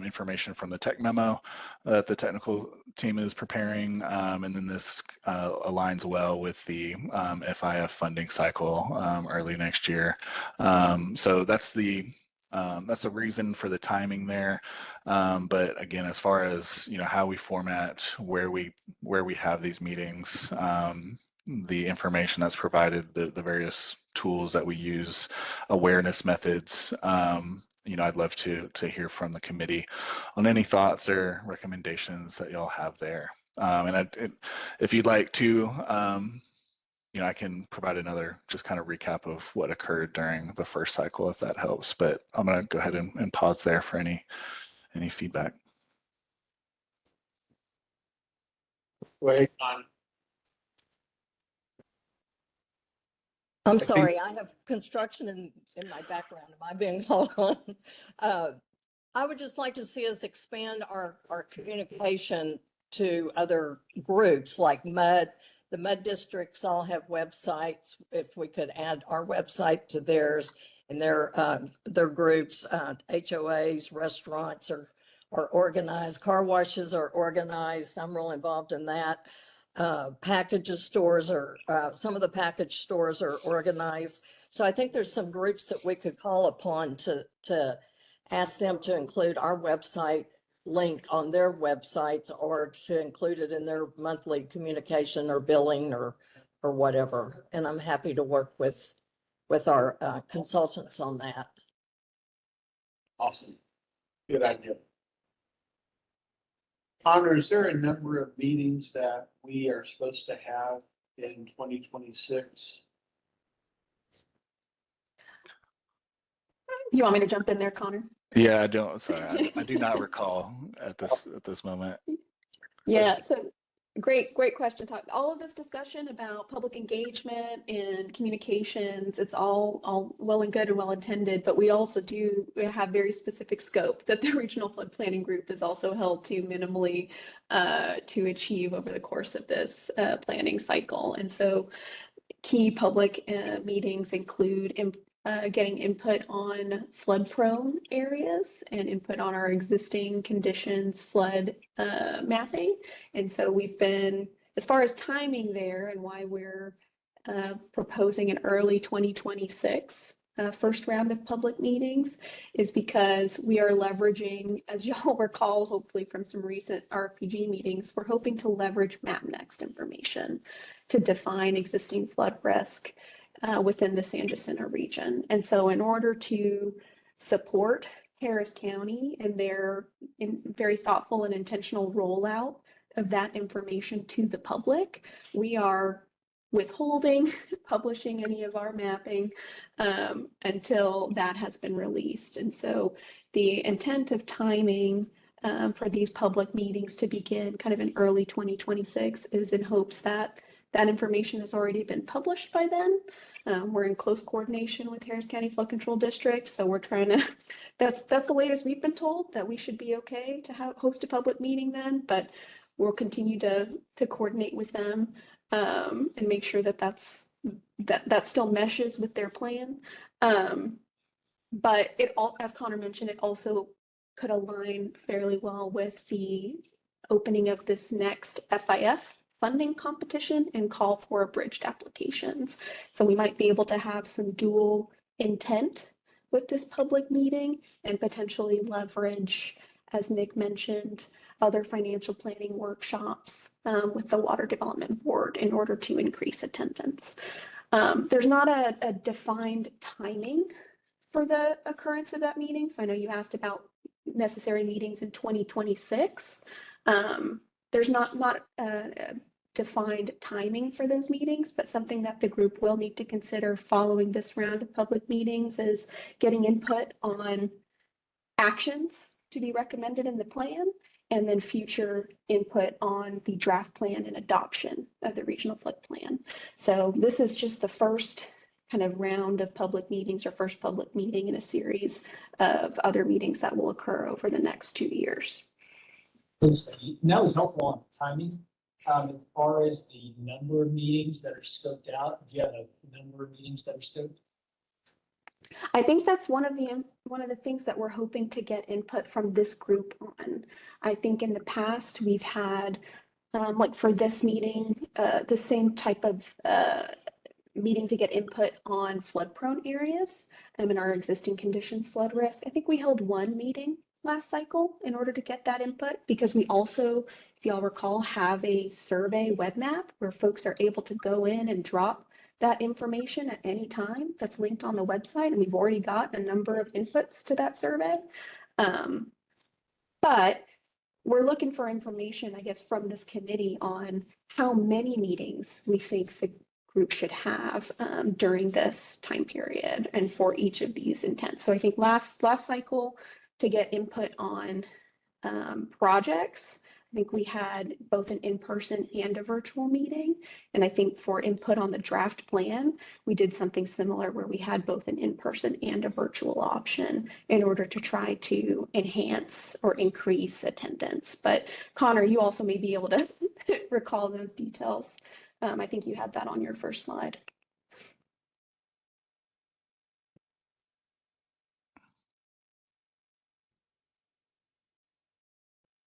Speaker 7: information from the tech memo that the technical team is preparing, and then this aligns well with the FIF funding cycle early next year. So that's the reason for the timing there. But again, as far as how we format where we have these meetings, the information that's provided, the various tools that we use, awareness methods, I'd love to hear from the committee on any thoughts or recommendations that y'all have there. And if you'd like to, I can provide another just kind of recap of what occurred during the first cycle, if that helps. But I'm going to go ahead and pause there for any feedback.
Speaker 2: Wait on.
Speaker 4: I'm sorry, I have construction in my background. Am I being called on? I would just like to see us expand our communication to other groups like MUD. The MUD districts all have websites. If we could add our website to theirs and their groups, HOAs, restaurants are organized, car washes are organized. I'm real involved in that. Packages stores are, some of the package stores are organized. So I think there's some groups that we could call upon to ask them to include our website link on their websites or to include it in their monthly communication or billing or whatever. And I'm happy to work with our consultants on that.
Speaker 2: Awesome. Good idea. Connor, is there a number of meetings that we are supposed to have in 2026?
Speaker 8: You want me to jump in there, Connor?
Speaker 7: Yeah, I do not recall at this moment.
Speaker 8: Yeah, so great question. All of this discussion about public engagement and communications, it's all well and good and well intended, but we also do have very specific scope that the Regional Flood Planning Group is also held to minimally to achieve over the course of this planning cycle. And so key public meetings include getting input on flood prone areas and input on our existing conditions flood mapping. And so we've been, as far as timing there and why we're proposing an early 2026 first round of public meetings is because we are leveraging, as y'all recall, hopefully from some recent RFPG meetings, we're hoping to leverage MapNext information to define existing flood risk within the San Jacinto region. And so in order to support Harris County and their very thoughtful and intentional rollout of that information to the public, we are withholding publishing any of our mapping until that has been released. And so the intent of timing for these public meetings to begin kind of in early 2026 is in hopes that that information has already been published by then. We're in close coordination with Harris County Flood Control District, so we're trying to, that's the latest we've been told, that we should be okay to host a public meeting then, but we'll continue to coordinate with them and make sure that that still meshes with their plan. But it all, as Connor mentioned, it also could align fairly well with the opening of this next FIF funding competition and call for abridged applications. So we might be able to have some dual intent with this public meeting and potentially leverage, as Nick mentioned, other financial planning workshops with the Water Development Board in order to increase attendance. There's not a defined timing for the occurrence of that meeting. So I know you asked about necessary meetings in 2026. There's not a defined timing for those meetings, but something that the group will need to consider following this round of public meetings is getting input on actions to be recommended in the plan, and then future input on the draft plan and adoption of the regional flood plan. So this is just the first kind of round of public meetings, or first public meeting in a series of other meetings that will occur over the next 2 years.
Speaker 5: That was helpful on timing. As far as the number of meetings that are scoped out, do you have a number of meetings that are scoped?
Speaker 8: I think that's one of the things that we're hoping to get input from this group on. I think in the past we've had, like for this meeting, the same type of meeting to get input on flood prone areas and our existing conditions flood risk. I think we held one meeting last cycle in order to get that input, because we also, if y'all recall, have a survey web map where folks are able to go in and drop that information at any time that's linked on the website. And we've already got a number of inputs to that survey. But we're looking for information, I guess, from this committee on how many meetings we think the group should have during this time period and for each of these intents. So I think last cycle, to get input on projects, I think we had both an in-person and a virtual meeting. And I think for input on the draft plan, we did something similar where we had both an in-person and a virtual option in order to try to enhance or increase attendance. But Connor, you also may be able to recall those details. I think you had that on your first slide.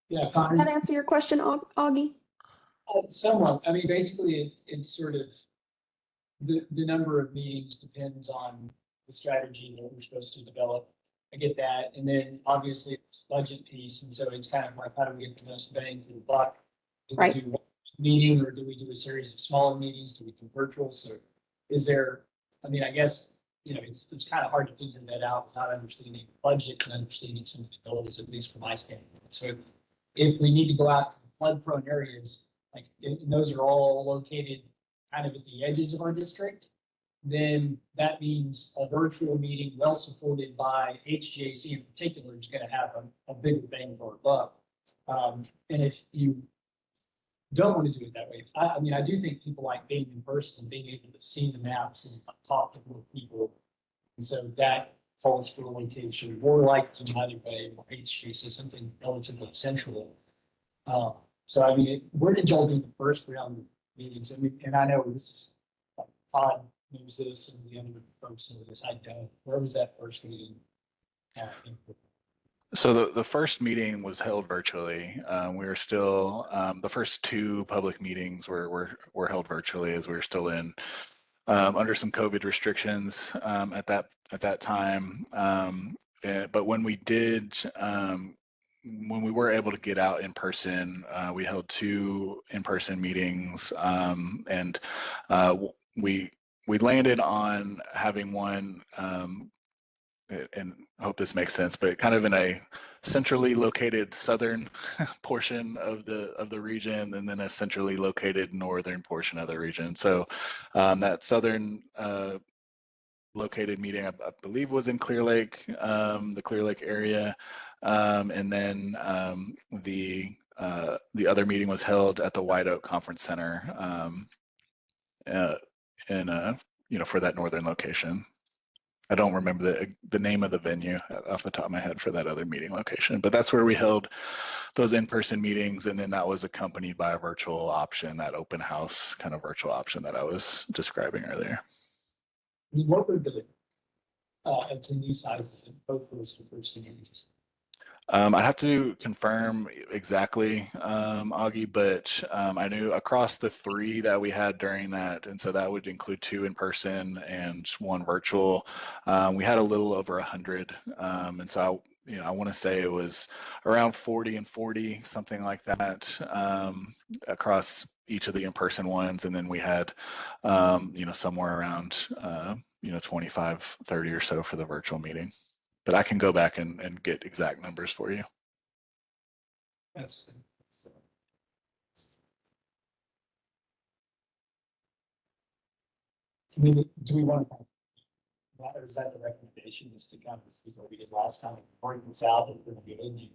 Speaker 5: Yeah, Connor.
Speaker 8: Does that answer your question, Augie?
Speaker 5: Somewhat. I mean, basically, it's sort of the number of meetings depends on the strategy that we're supposed to develop I get that. And then obviously it's budget piece. And so it's kind of like, how do we get the most bang for the buck? Do we
Speaker 8: Right.
Speaker 5: do one meeting or do we do a series of smaller meetings? Do we do virtual? So is there, I mean, I guess, you know, it's kind of hard to figure that out without understanding budget and understanding some of the goals, at least from my standpoint. So if we need to go out to the flood prone areas, like, and those are all located kind of at the edges of our district, then that means a virtual meeting well supported by HGAC in particular is going to have a bigger bang for our buck. And if you don't want to do it that way, I mean, I do think people like being in person, being able to see the maps and talk to more people. And so that calls for a location more like United Way or HGAC, something relatively central. So I mean, where did y'all do the first round of meetings? And I know this is odd. Knows this and the other folks know this. I don't. Where was that first meeting?
Speaker 7: So the first meeting was held virtually. We were still the first two public meetings were held virtually as we were still in under some COVID restrictions at that time. But when we did, when we were able to get out in person, we held two in-person meetings, and we landed on having one, and I hope this makes sense, but kind of in a centrally located southern portion of the region, and then a centrally located northern portion of the region. So that southern located meeting, I believe, was in Clear Lake, the Clear Lake area, and then the other meeting was held at the White Oak Conference Center, for that northern location. I don't remember the name of the venue off the top of my head for that other meeting location, but that's where we held those in-person meetings, and then that was accompanied by a virtual option, that open house kind of virtual option that I was describing earlier.
Speaker 5: What were the attendee sizes in both those in-person meetings?
Speaker 7: I'd have to confirm exactly, Augie, but I knew across the three that we had during that, and so that would include two in person and one virtual. We had a little over 100, and so I want to say it was around 40 and 40, something like that, across each of the in-person ones, and then we had, somewhere around 25, 30 or so for the virtual meeting. But I can go back and get exact numbers for you.
Speaker 5: That's good. I mean, do we want to, or is that the recommendation, just to kind of, is what we did last time, north and south, and we're good?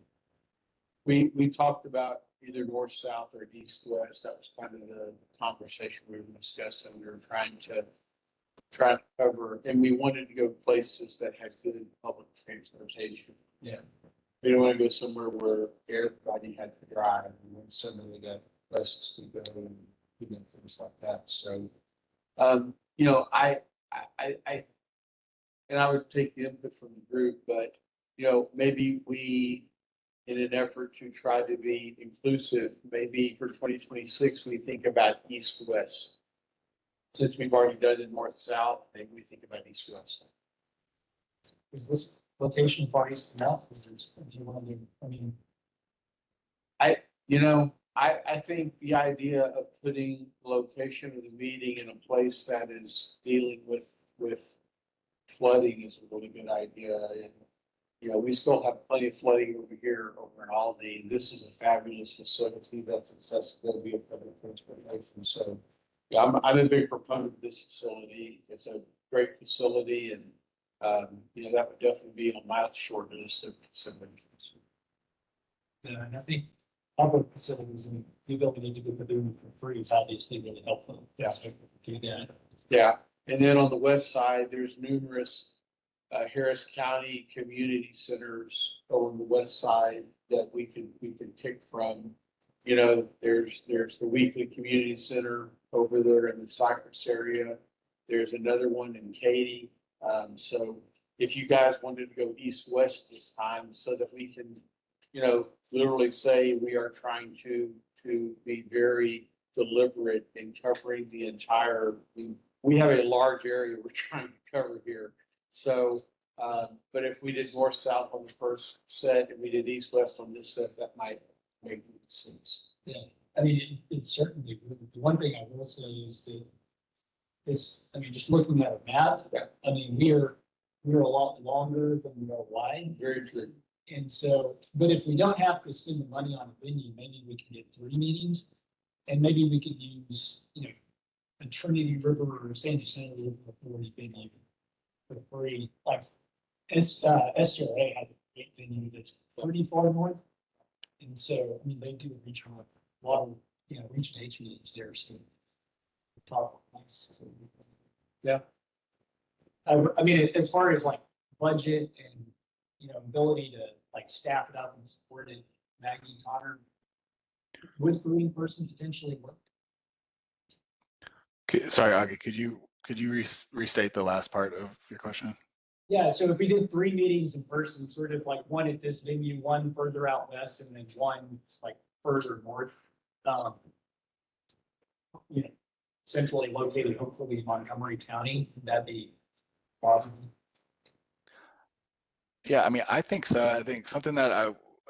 Speaker 2: We talked about either north, south, or east, west. That was kind of the conversation we were discussing. We were trying to cover, and we wanted to go places that had good public transportation.
Speaker 5: Yeah.
Speaker 2: We didn't want to go somewhere where everybody had to drive, and then suddenly got buses to go and things like that. So, I would take the input from the group, but maybe we, in an effort to try to be inclusive, maybe for 2026 we think about east-west. Since we've already done it north-south, maybe we think about east-west.
Speaker 5: Is this location far east enough? Do you want to do, I mean,
Speaker 2: I think the idea of putting location of the meeting in a place that is dealing with flooding is a really good idea. And, we still have plenty of flooding over here over in Albany. This is a fabulous facility that's accessible via public transportation. So, yeah, I'm a big proponent of this facility. It's a great facility, and that would definitely be on my short list of considerations.
Speaker 5: yeah, and I think public facilities and the ability to get the room for free is obviously really helpful. Yeah. So do that.
Speaker 2: Yeah, and then on the west side, there's numerous Harris County community centers on the west side that we can pick from. There's the Weekly Community Center over there in the Cypress area. There's another one in Katy. So if you guys wanted to go east-west this time, so that we can, literally say we are trying to be very deliberate in covering the entire. We have a large area we're trying to cover here. So But if we did north, south on the first set and we did east, west on this set, that might make sense.
Speaker 5: Yeah, I mean, it's certainly, the one thing I will say is that this, I mean, just looking at a map,
Speaker 2: Yeah.
Speaker 5: I mean, we're a lot longer than we are wide.
Speaker 2: Very true.
Speaker 5: And so, but if we don't have to spend the money on a venue, maybe we can get 3 meetings. And maybe we could use, you know, a Trinity River or San Jacinto River Authority venue for free. Like SJRA has a great venue that's pretty far north. And so, I mean, they do regional water, you know, regional H meetings there, so. Talk nice.
Speaker 2: Yeah.
Speaker 5: I mean, as far as like budget and, you know, ability to like staff it up and support it, Maggie, Connor, would 3 in person potentially work?
Speaker 7: Sorry, Augie, could you restate the last part of your question?
Speaker 5: Yeah, so if we did 3 meetings in person, sort of like one at this venue, one further out west, and then one like further north, you know, centrally located, hopefully in Montgomery County, that'd be possible.
Speaker 7: Yeah, I mean, I think so. I think something that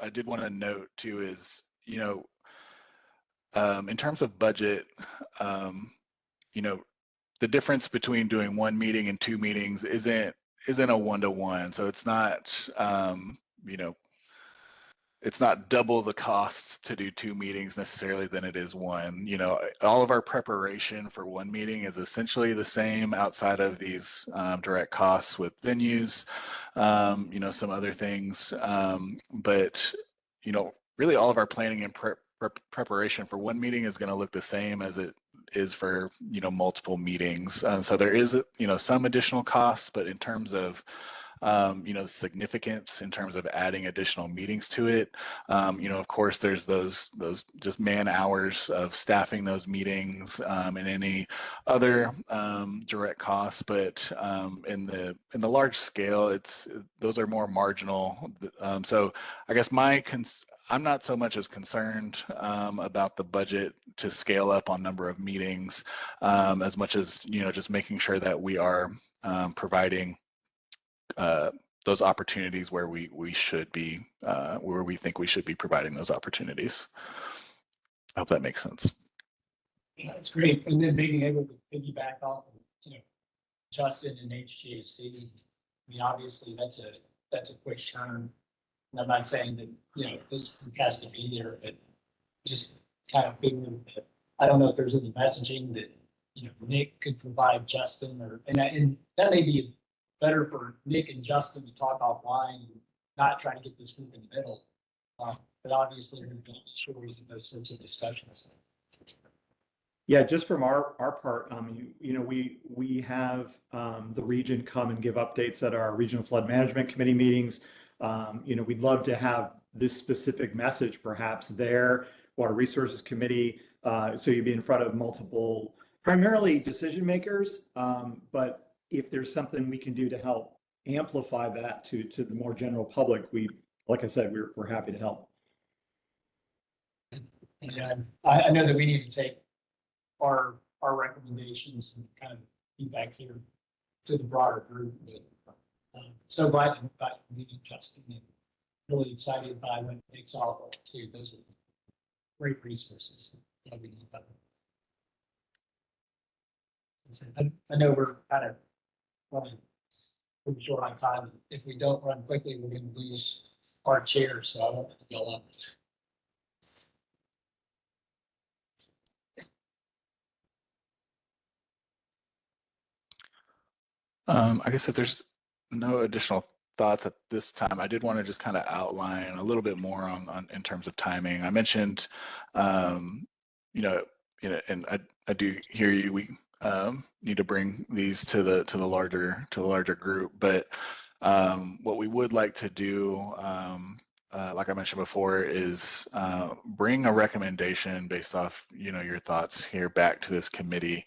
Speaker 7: I did want to note too is, you know, in terms of budget, you know, the difference between doing 1 meeting and 2 meetings isn't a 1-to-1. So it's not, you know, it's not double the cost to do 2 meetings necessarily than it is 1. You know, all of our preparation for 1 meeting is essentially the same outside of these direct costs with venues, you know, some other things. But, you know, really all of our planning and preparation for 1 meeting is going to look the same as it is for, you know, multiple meetings. So there is, you know, some additional costs, but in terms of you know, the significance in terms of adding additional meetings to it. You know, of course, there's those just man hours of staffing those meetings and any other direct costs. But in the large scale, those are more marginal. So I guess I'm not so much as concerned about the budget to scale up on number of meetings as much as, you know, just making sure that we are providing those opportunities where we should be, where we think we should be providing those opportunities. I hope that makes sense.
Speaker 5: Yeah, that's great. And then being able to piggyback off of, you know, Justin and HGAC. I mean, obviously that's a quick turn. And I'm not saying that, you know, this group has to be there, but just kind of figuring that, I don't know if there's any messaging that, you know, Nick could provide Justin and that may be better for Nick and Justin to talk offline and not try to get this group in the middle. But obviously we're going to be stories of those sorts of discussions.
Speaker 10: Yeah, just from our part, you know, we have the region come and give updates at our regional flood management committee meetings. You know, we'd love to have this specific message perhaps there, water resources committee, so you'd be in front of multiple, primarily decision makers, but if there's something we can do to help amplify that to the more general public, like I said, we're happy to help.
Speaker 5: And I know that we need to take our recommendations and kind of feedback here to the broader group. But so glad to meet Justin and really excited by what Nick's offer too. Those are great resources that we need. I know we're kind of running pretty short on time. If we don't run quickly, we're going to lose our chair. So I don't yell up.
Speaker 7: I guess if there's no additional thoughts at this time, I did want to just kind of outline a little bit more on in terms of timing. I mentioned, you know, and I do hear you. We need to bring these to the larger group, but what we would like to do like I mentioned before, is bring a recommendation based off, your thoughts here back to this committee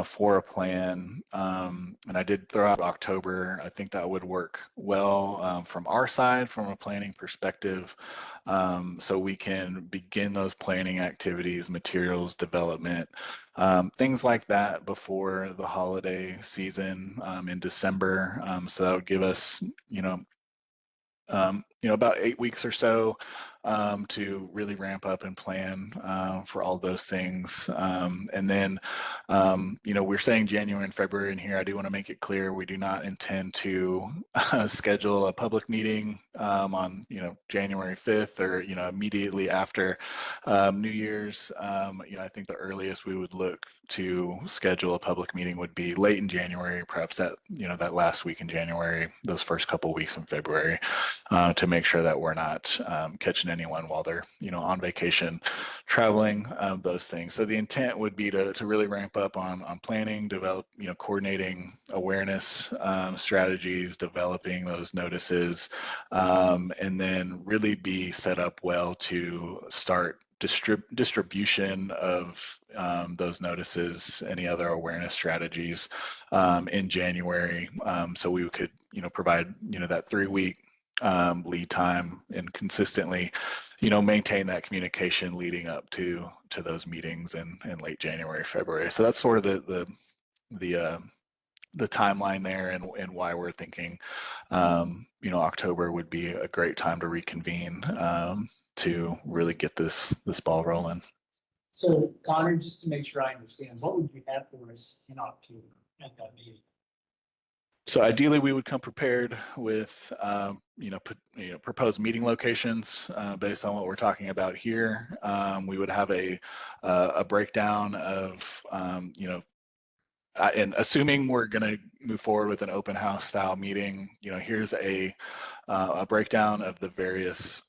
Speaker 7: for a plan. And I did throw out October. I think that would work well from our side, from a planning perspective, so we can begin those planning activities, materials development, things like that before the holiday season in December. So that would give us, about 8 weeks or so to really ramp up and plan for all those things. And then, we're saying January and February in here. I do want to make it clear we do not intend to schedule a public meeting on, January 5th or, immediately after New Year's. I think the earliest we would look to schedule a public meeting would be late in January, perhaps that last week in January, those first couple weeks in February, to make sure that we're not catching anyone while they're, on vacation, traveling, those things. So the intent would be to really ramp up on planning, develop, coordinating awareness strategies, developing those notices, and then really be set up well to start distribution of those notices, any other awareness strategies in January. So we could, provide, that 3-week lead time and consistently, maintain that communication leading up to those meetings in late January, February. So that's sort of the timeline there, and why we're thinking, October would be a great time to reconvene to really get this ball rolling.
Speaker 5: So Connor, just to make sure I understand, what would you have for us in October at that meeting?
Speaker 7: So ideally, we would come prepared with, proposed meeting locations based on what we're talking about here. We would have a breakdown of, and assuming we're going to move forward with an open house style meeting, here's a breakdown of the various,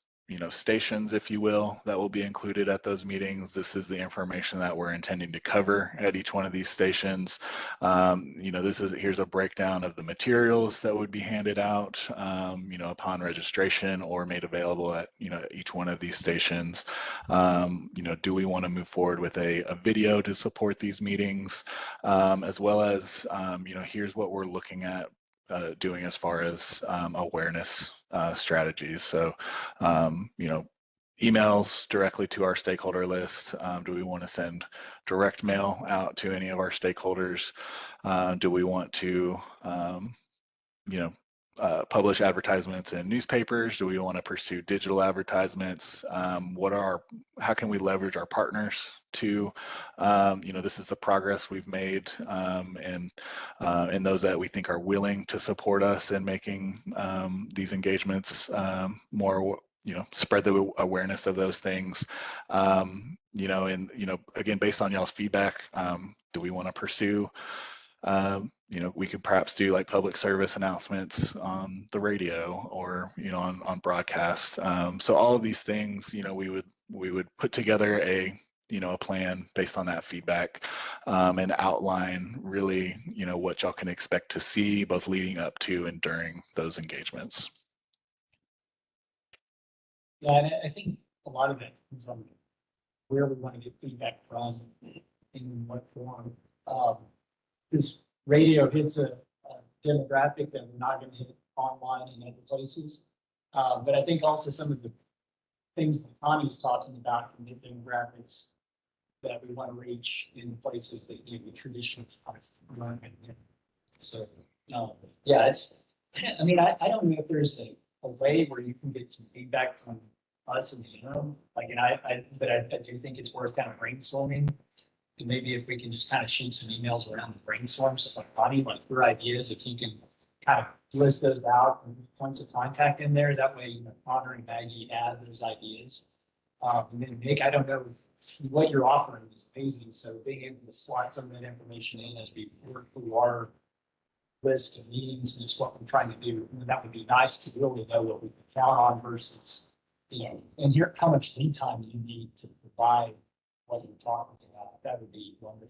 Speaker 7: stations, if you will, that will be included at those meetings. This is the information that we're intending to cover at each one of these stations. Here's a breakdown of the materials that would be handed out, upon registration or made available at, each one of these stations. Do we want to move forward with a video to support these meetings, as well as, here's what we're looking at doing as far as awareness strategies. So, emails directly to our stakeholder list. Do we want to send direct mail out to any of our stakeholders? Do we want to, publish advertisements in newspapers? Do we want to pursue digital advertisements? How can we leverage our partners to, this is the progress we've made, and those that we think are willing to support us in making these engagements more, spread the awareness of those things. And, again, based on y'all's feedback, do we want to pursue, we could perhaps do like public service announcements on the radio or, on broadcast. So all of these things, we would put together a plan based on that feedback, and outline really, what y'all can expect to see both leading up to and during those engagements.
Speaker 5: Yeah, and I think a lot of it depends on where we want to get feedback from, in what form. Because radio hits a demographic that we're not going to hit online and other places. But I think also some of the things that Connie's talking about can hit demographics that we want to reach in places that we traditionally run. So, yeah, I mean, I don't know if there's a way where you can get some feedback from us in the interim. But I do think it's worth kind of brainstorming. And maybe if we can just kind of shoot some emails around the brainstorm, so like Connie, like your ideas, if you can kind of list those out and points of contact in there, that way, Connor and Maggie have those ideas. And then Nick, I don't know what you're offering is amazing. So being able to slot some of that information in as we work through our list of meetings and just what we're trying to do, that would be nice to really know what we can count on versus, and here, how much lead time you need to provide what you're talking about. That would be wonderful.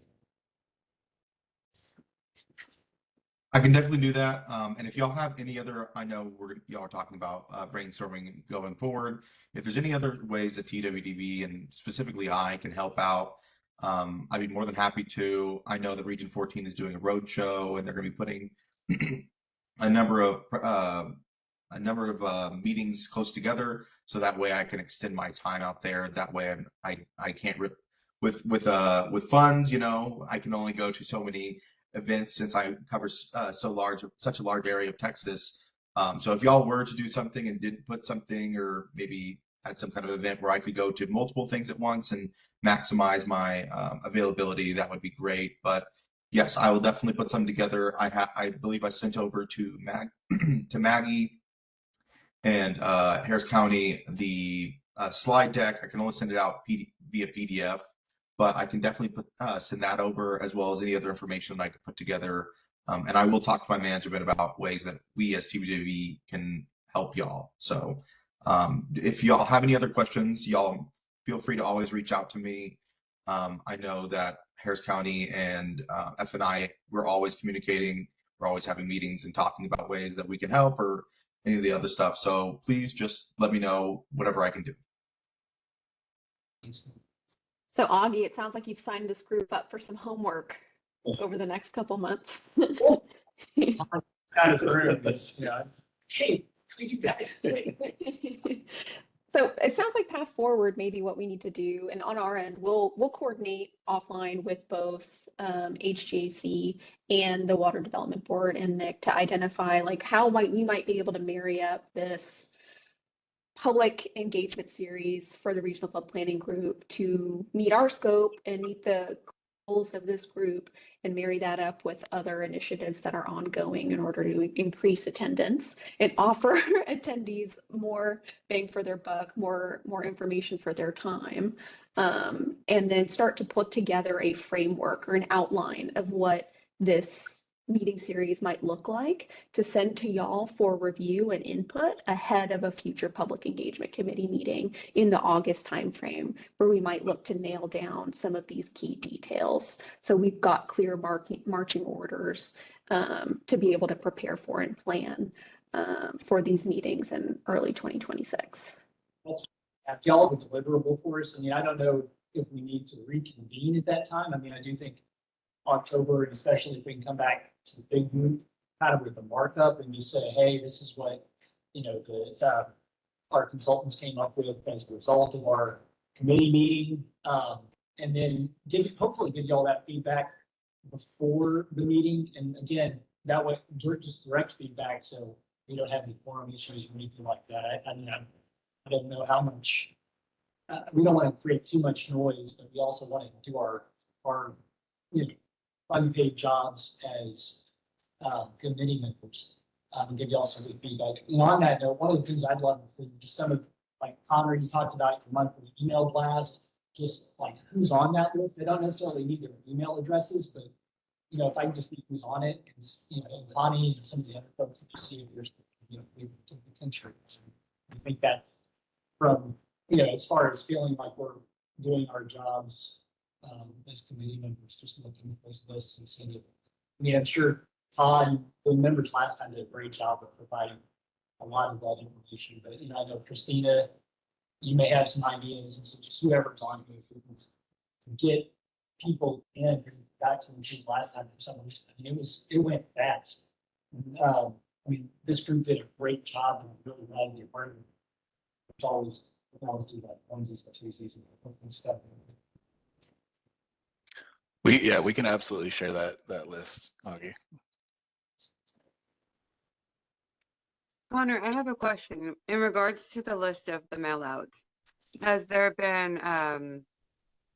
Speaker 9: I can definitely do that. And if y'all have any other, I know y'all are talking about brainstorming going forward. If there's any other ways that TWDB and specifically I can help out, I'd be more than happy to. I know that Region 14 is doing a road show and they're going to be putting a number of meetings close together, so that way I can extend my time out there. That way I can't with funds, I can only go to so many events since I cover such a large area of Texas. So if y'all were to do something and did put something, or maybe had some kind of event where I could go to multiple things at once and maximize my availability, that would be great. But yes, I will definitely put something together. I believe I sent over to Maggie and Harris County the slide deck. I can only send it out via PDF, but I can definitely send that over, as well as any other information that I could put together. And I will talk to my management about ways that we as TWDB can help y'all. So if y'all have any other questions, y'all feel free to always reach out to me. I know that Harris County and F&I, we're always communicating. We're always having meetings and talking about ways that we can help, or any of the other stuff. So please just let me know whatever I can do.
Speaker 8: So Augie, it sounds like you've signed this group up for some homework over the next couple months.
Speaker 5: Kind of rude, yeah. Hey, could you guys?
Speaker 8: So it sounds like path forward may be what we need to do. And on our end, we'll coordinate offline with both HGAC and the Water Development Board and Nick to identify like how we might be able to marry up this public engagement series for the Regional Flood Planning Group to meet our scope and meet the goals of this group, and marry that up with other initiatives that are ongoing in order to increase attendance and offer attendees more bang for their buck, more information for their time, and then start to put together a framework or an outline of what this meeting series might look like to send to y'all for review and input ahead of a future public engagement committee meeting in the August timeframe, where we might look to nail down some of these key details. So we've got clear marching orders to be able to prepare for and plan for these meetings in early 2026.
Speaker 5: Have y'all have a deliverable for us? I mean, I don't know if we need to reconvene at that time. I mean, I do think October, and especially if we can come back to the big group, kind of with the markup and just say, hey, this is what, our consultants came up with as a result of our committee meeting. And then hopefully give y'all that feedback before the meeting. And again, that way, just direct feedback, so we don't have any quorum issues or anything like that. I don't know how much, we don't want to create too much noise, but we also want to do our unpaid jobs as committee members, and give y'all some good feedback. And on that note, one of the things I'd love to see, just some of, like Connor, you talked about your monthly email blast, just like who's on that list. They don't necessarily need their email addresses, but if I can just see who's on it, and Bonnie and some of the other folks, to see if there's potential. I think that's from, as far as feeling like we're doing our jobs as committee members, just looking at those lists and seeing it. I mean, I'm sure Todd, the members last time, did a great job of providing a lot of that information, but I know Christina, you may have some ideas, and so just whoever's on here, if we can get people in who got to the group last time for some reason. I mean, it went fast. I mean, this group did a great job and really glad to be a part of it. We always do that Wednesdays and Tuesdays and stuff.
Speaker 7: We can absolutely share that list, Augie.
Speaker 6: Connor, I have a question in regards to the list of the mailouts. Has there been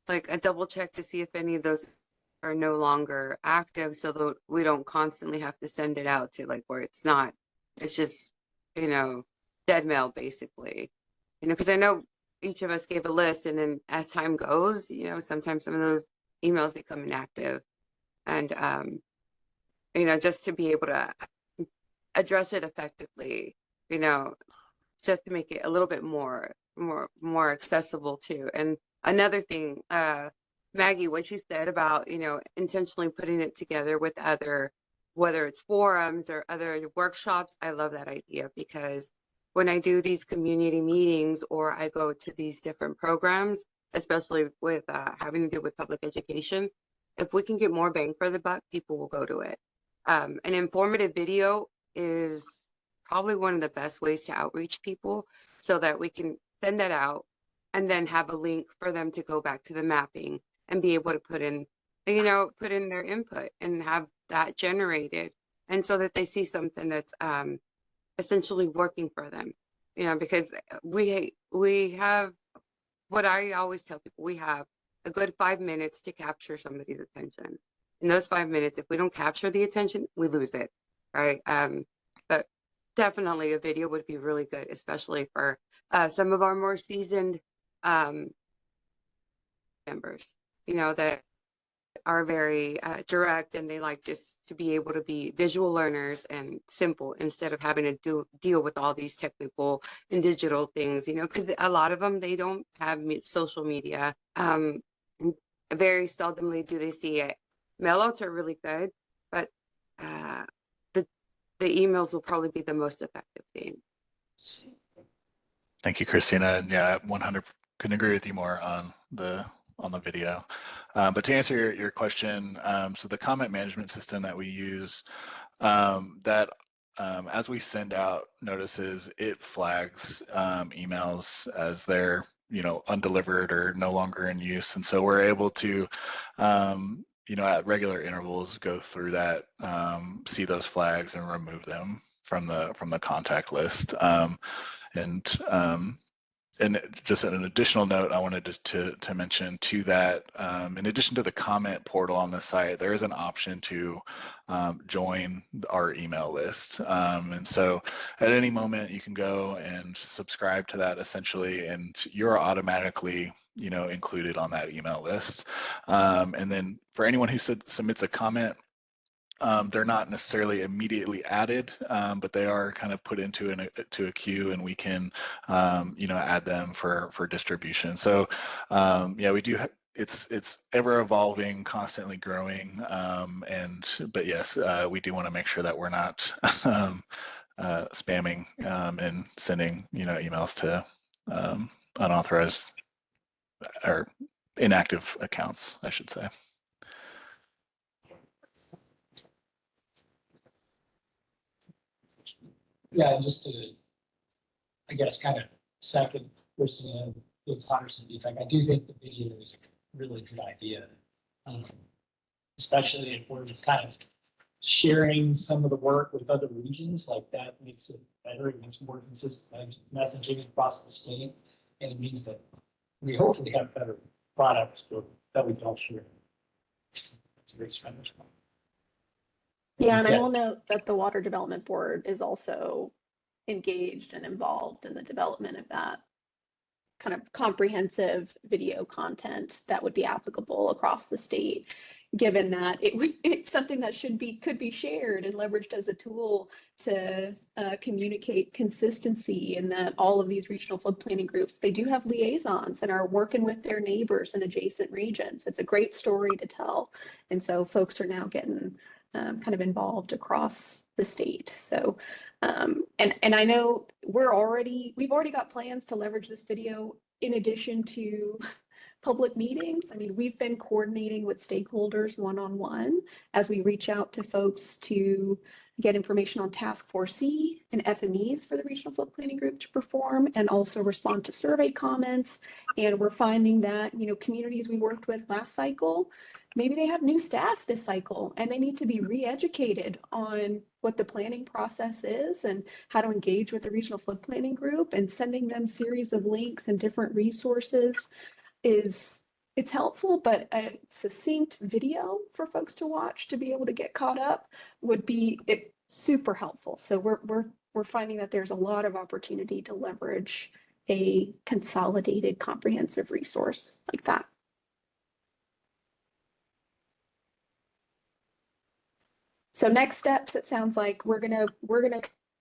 Speaker 6: like a double check to see if any of those are no longer active, so that we don't constantly have to send it out to like where it's just dead mail basically, because I know each of us gave a list, and then as time goes, sometimes some of those emails become inactive, and just to be able to address it effectively, just to make it a little bit more accessible too. And another thing, Maggie, what you said about intentionally putting it together with other whether it's forums or other workshops, I love that idea because when I do these community meetings or I go to these different programs, especially with having to do with public education, if we can get more bang for the buck, people will go to it. An informative video is probably one of the best ways to outreach people so that we can send that out and then have a link for them to go back to the mapping and be able to put in their input and have that generated. And so that they see something that's essentially working for them, because we have, what I always tell people, we have a good 5 minutes to capture somebody's attention. In those 5 minutes, if we don't capture the attention, we lose it, right? But definitely a video would be really good, especially for some of our more seasoned members, that are very direct, and they like just to be able to be visual learners and simple instead of having to deal with all these technical and digital things, because a lot of them, they don't have social media. Very seldomly do they see it. Mailouts are really good, but the emails will probably be the most effective thing.
Speaker 7: Thank you, Christina. And yeah, 100 couldn't agree with you more on the video. But to answer your question, so the comment management system that we use, as we send out notices, it flags emails as they're undelivered or no longer in use, and so we're able to at regular intervals go through that, see those flags and remove them from the contact list. And just an additional note I wanted to mention to that, in addition to the comment portal on the site, there is an option to join our email list. And so at any moment you can go and subscribe to that essentially, and you're automatically included on that email list. And then for anyone who submits a comment, they're not necessarily immediately added, but they are kind of put into a queue, and we can, add them for distribution. So, we do. It's ever evolving, constantly growing, but yes, we do want to make sure that we're not spamming and sending emails to unauthorized or inactive accounts, I should say.
Speaker 5: Yeah, just to, I guess, kind of second Christina with Patterson defect, I do think the video is a really good idea. Especially if we're just kind of sharing some of the work with other regions, like that makes it better. It makes more consistent messaging across the state. And it means that we hopefully have better products that we don't share. That's a great strategy.
Speaker 8: Yeah, and I will note that the Water Development Board is also engaged and involved in the development of that kind of comprehensive video content that would be applicable across the state, given that it's something that could be shared and leveraged as a tool to communicate consistency, and that all of these regional flood planning groups, they do have liaisons and are working with their neighbors in adjacent regions. It's a great story to tell. And so folks are now getting kind of involved across the state. So, and I know we've already got plans to leverage this video in addition to public meetings. I mean, we've been coordinating with stakeholders one-on-one as we reach out to folks to get information on Task Force C and FMEs for the Regional Flood Planning Group to perform, and also respond to survey comments. And we're finding that, communities we worked with last cycle, maybe they have new staff this cycle and they need to be re-educated on what the planning process is and how to engage with the Regional Flood Planning Group, and sending them series of links and different resources it's helpful, but a succinct video for folks to watch to be able to get caught up would be super helpful. So we're finding that there's a lot of opportunity to leverage a consolidated, comprehensive resource like that. So next steps, it sounds like we're gonna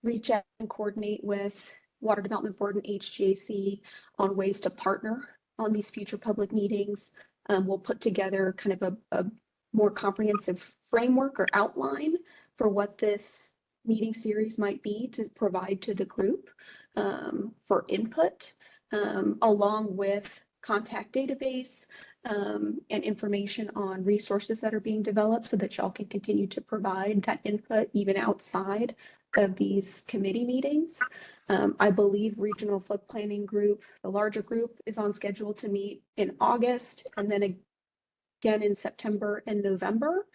Speaker 8: reach out and coordinate with Water Development Board and HGAC on ways to partner on these future public meetings. We'll put together kind of a more comprehensive framework or outline for what this meeting series might be to provide to the group for input, along with contact database and information on resources that are being developed so that y'all can continue to provide that input even outside of these committee meetings. I believe Regional Flood Planning Group, the larger group, is on schedule to meet in August and then again in September and November.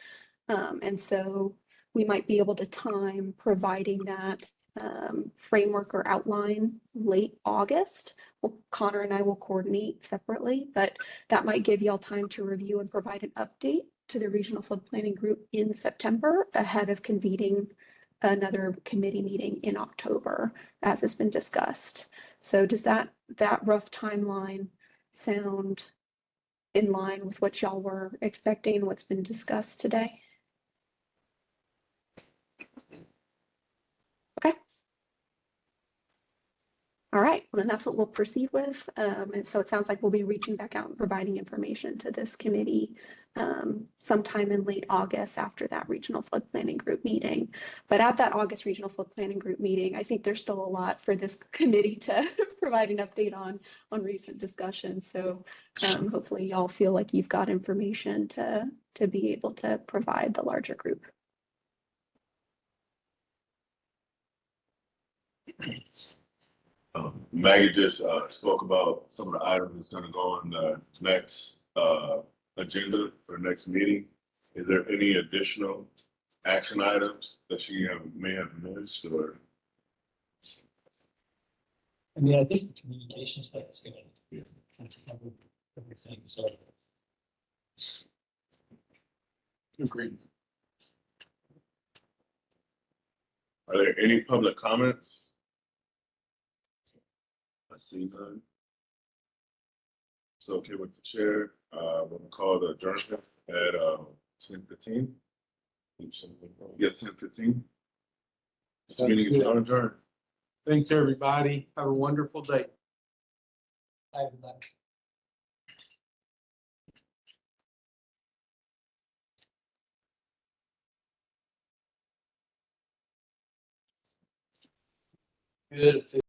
Speaker 8: And so we might be able to time providing that framework or outline late August. Well, Connor and I will coordinate separately, but that might give y'all time to review and provide an update to the Regional Flood Planning Group in September ahead of convening another committee meeting in October, as has been discussed. So does that rough timeline sound in line with what y'all were expecting, what's been discussed today? Okay. All right, well, then that's what we'll proceed with. And so it sounds like we'll be reaching back out and providing information to this committee sometime in late August after that Regional Flood Planning Group meeting. But at that August Regional Flood Planning Group meeting, I think there's still a lot for this committee to provide an update on recent discussions. So hopefully y'all feel like you've got information to be able to provide the larger group.
Speaker 1: Maggie just spoke about some of the items that's gonna go on the next agenda for the next meeting. Is there any additional action items that she may have missed or?
Speaker 5: I mean, I think the communication stuff is gonna cover everything, so.
Speaker 1: Agreed. Are there any public comments? I see none. So okay with the chair, we'll call the adjournment at 10:15. Yeah, 10:15. This meeting is now adjourned.
Speaker 2: Thanks, everybody. Have a wonderful day.
Speaker 5: I have that. Good.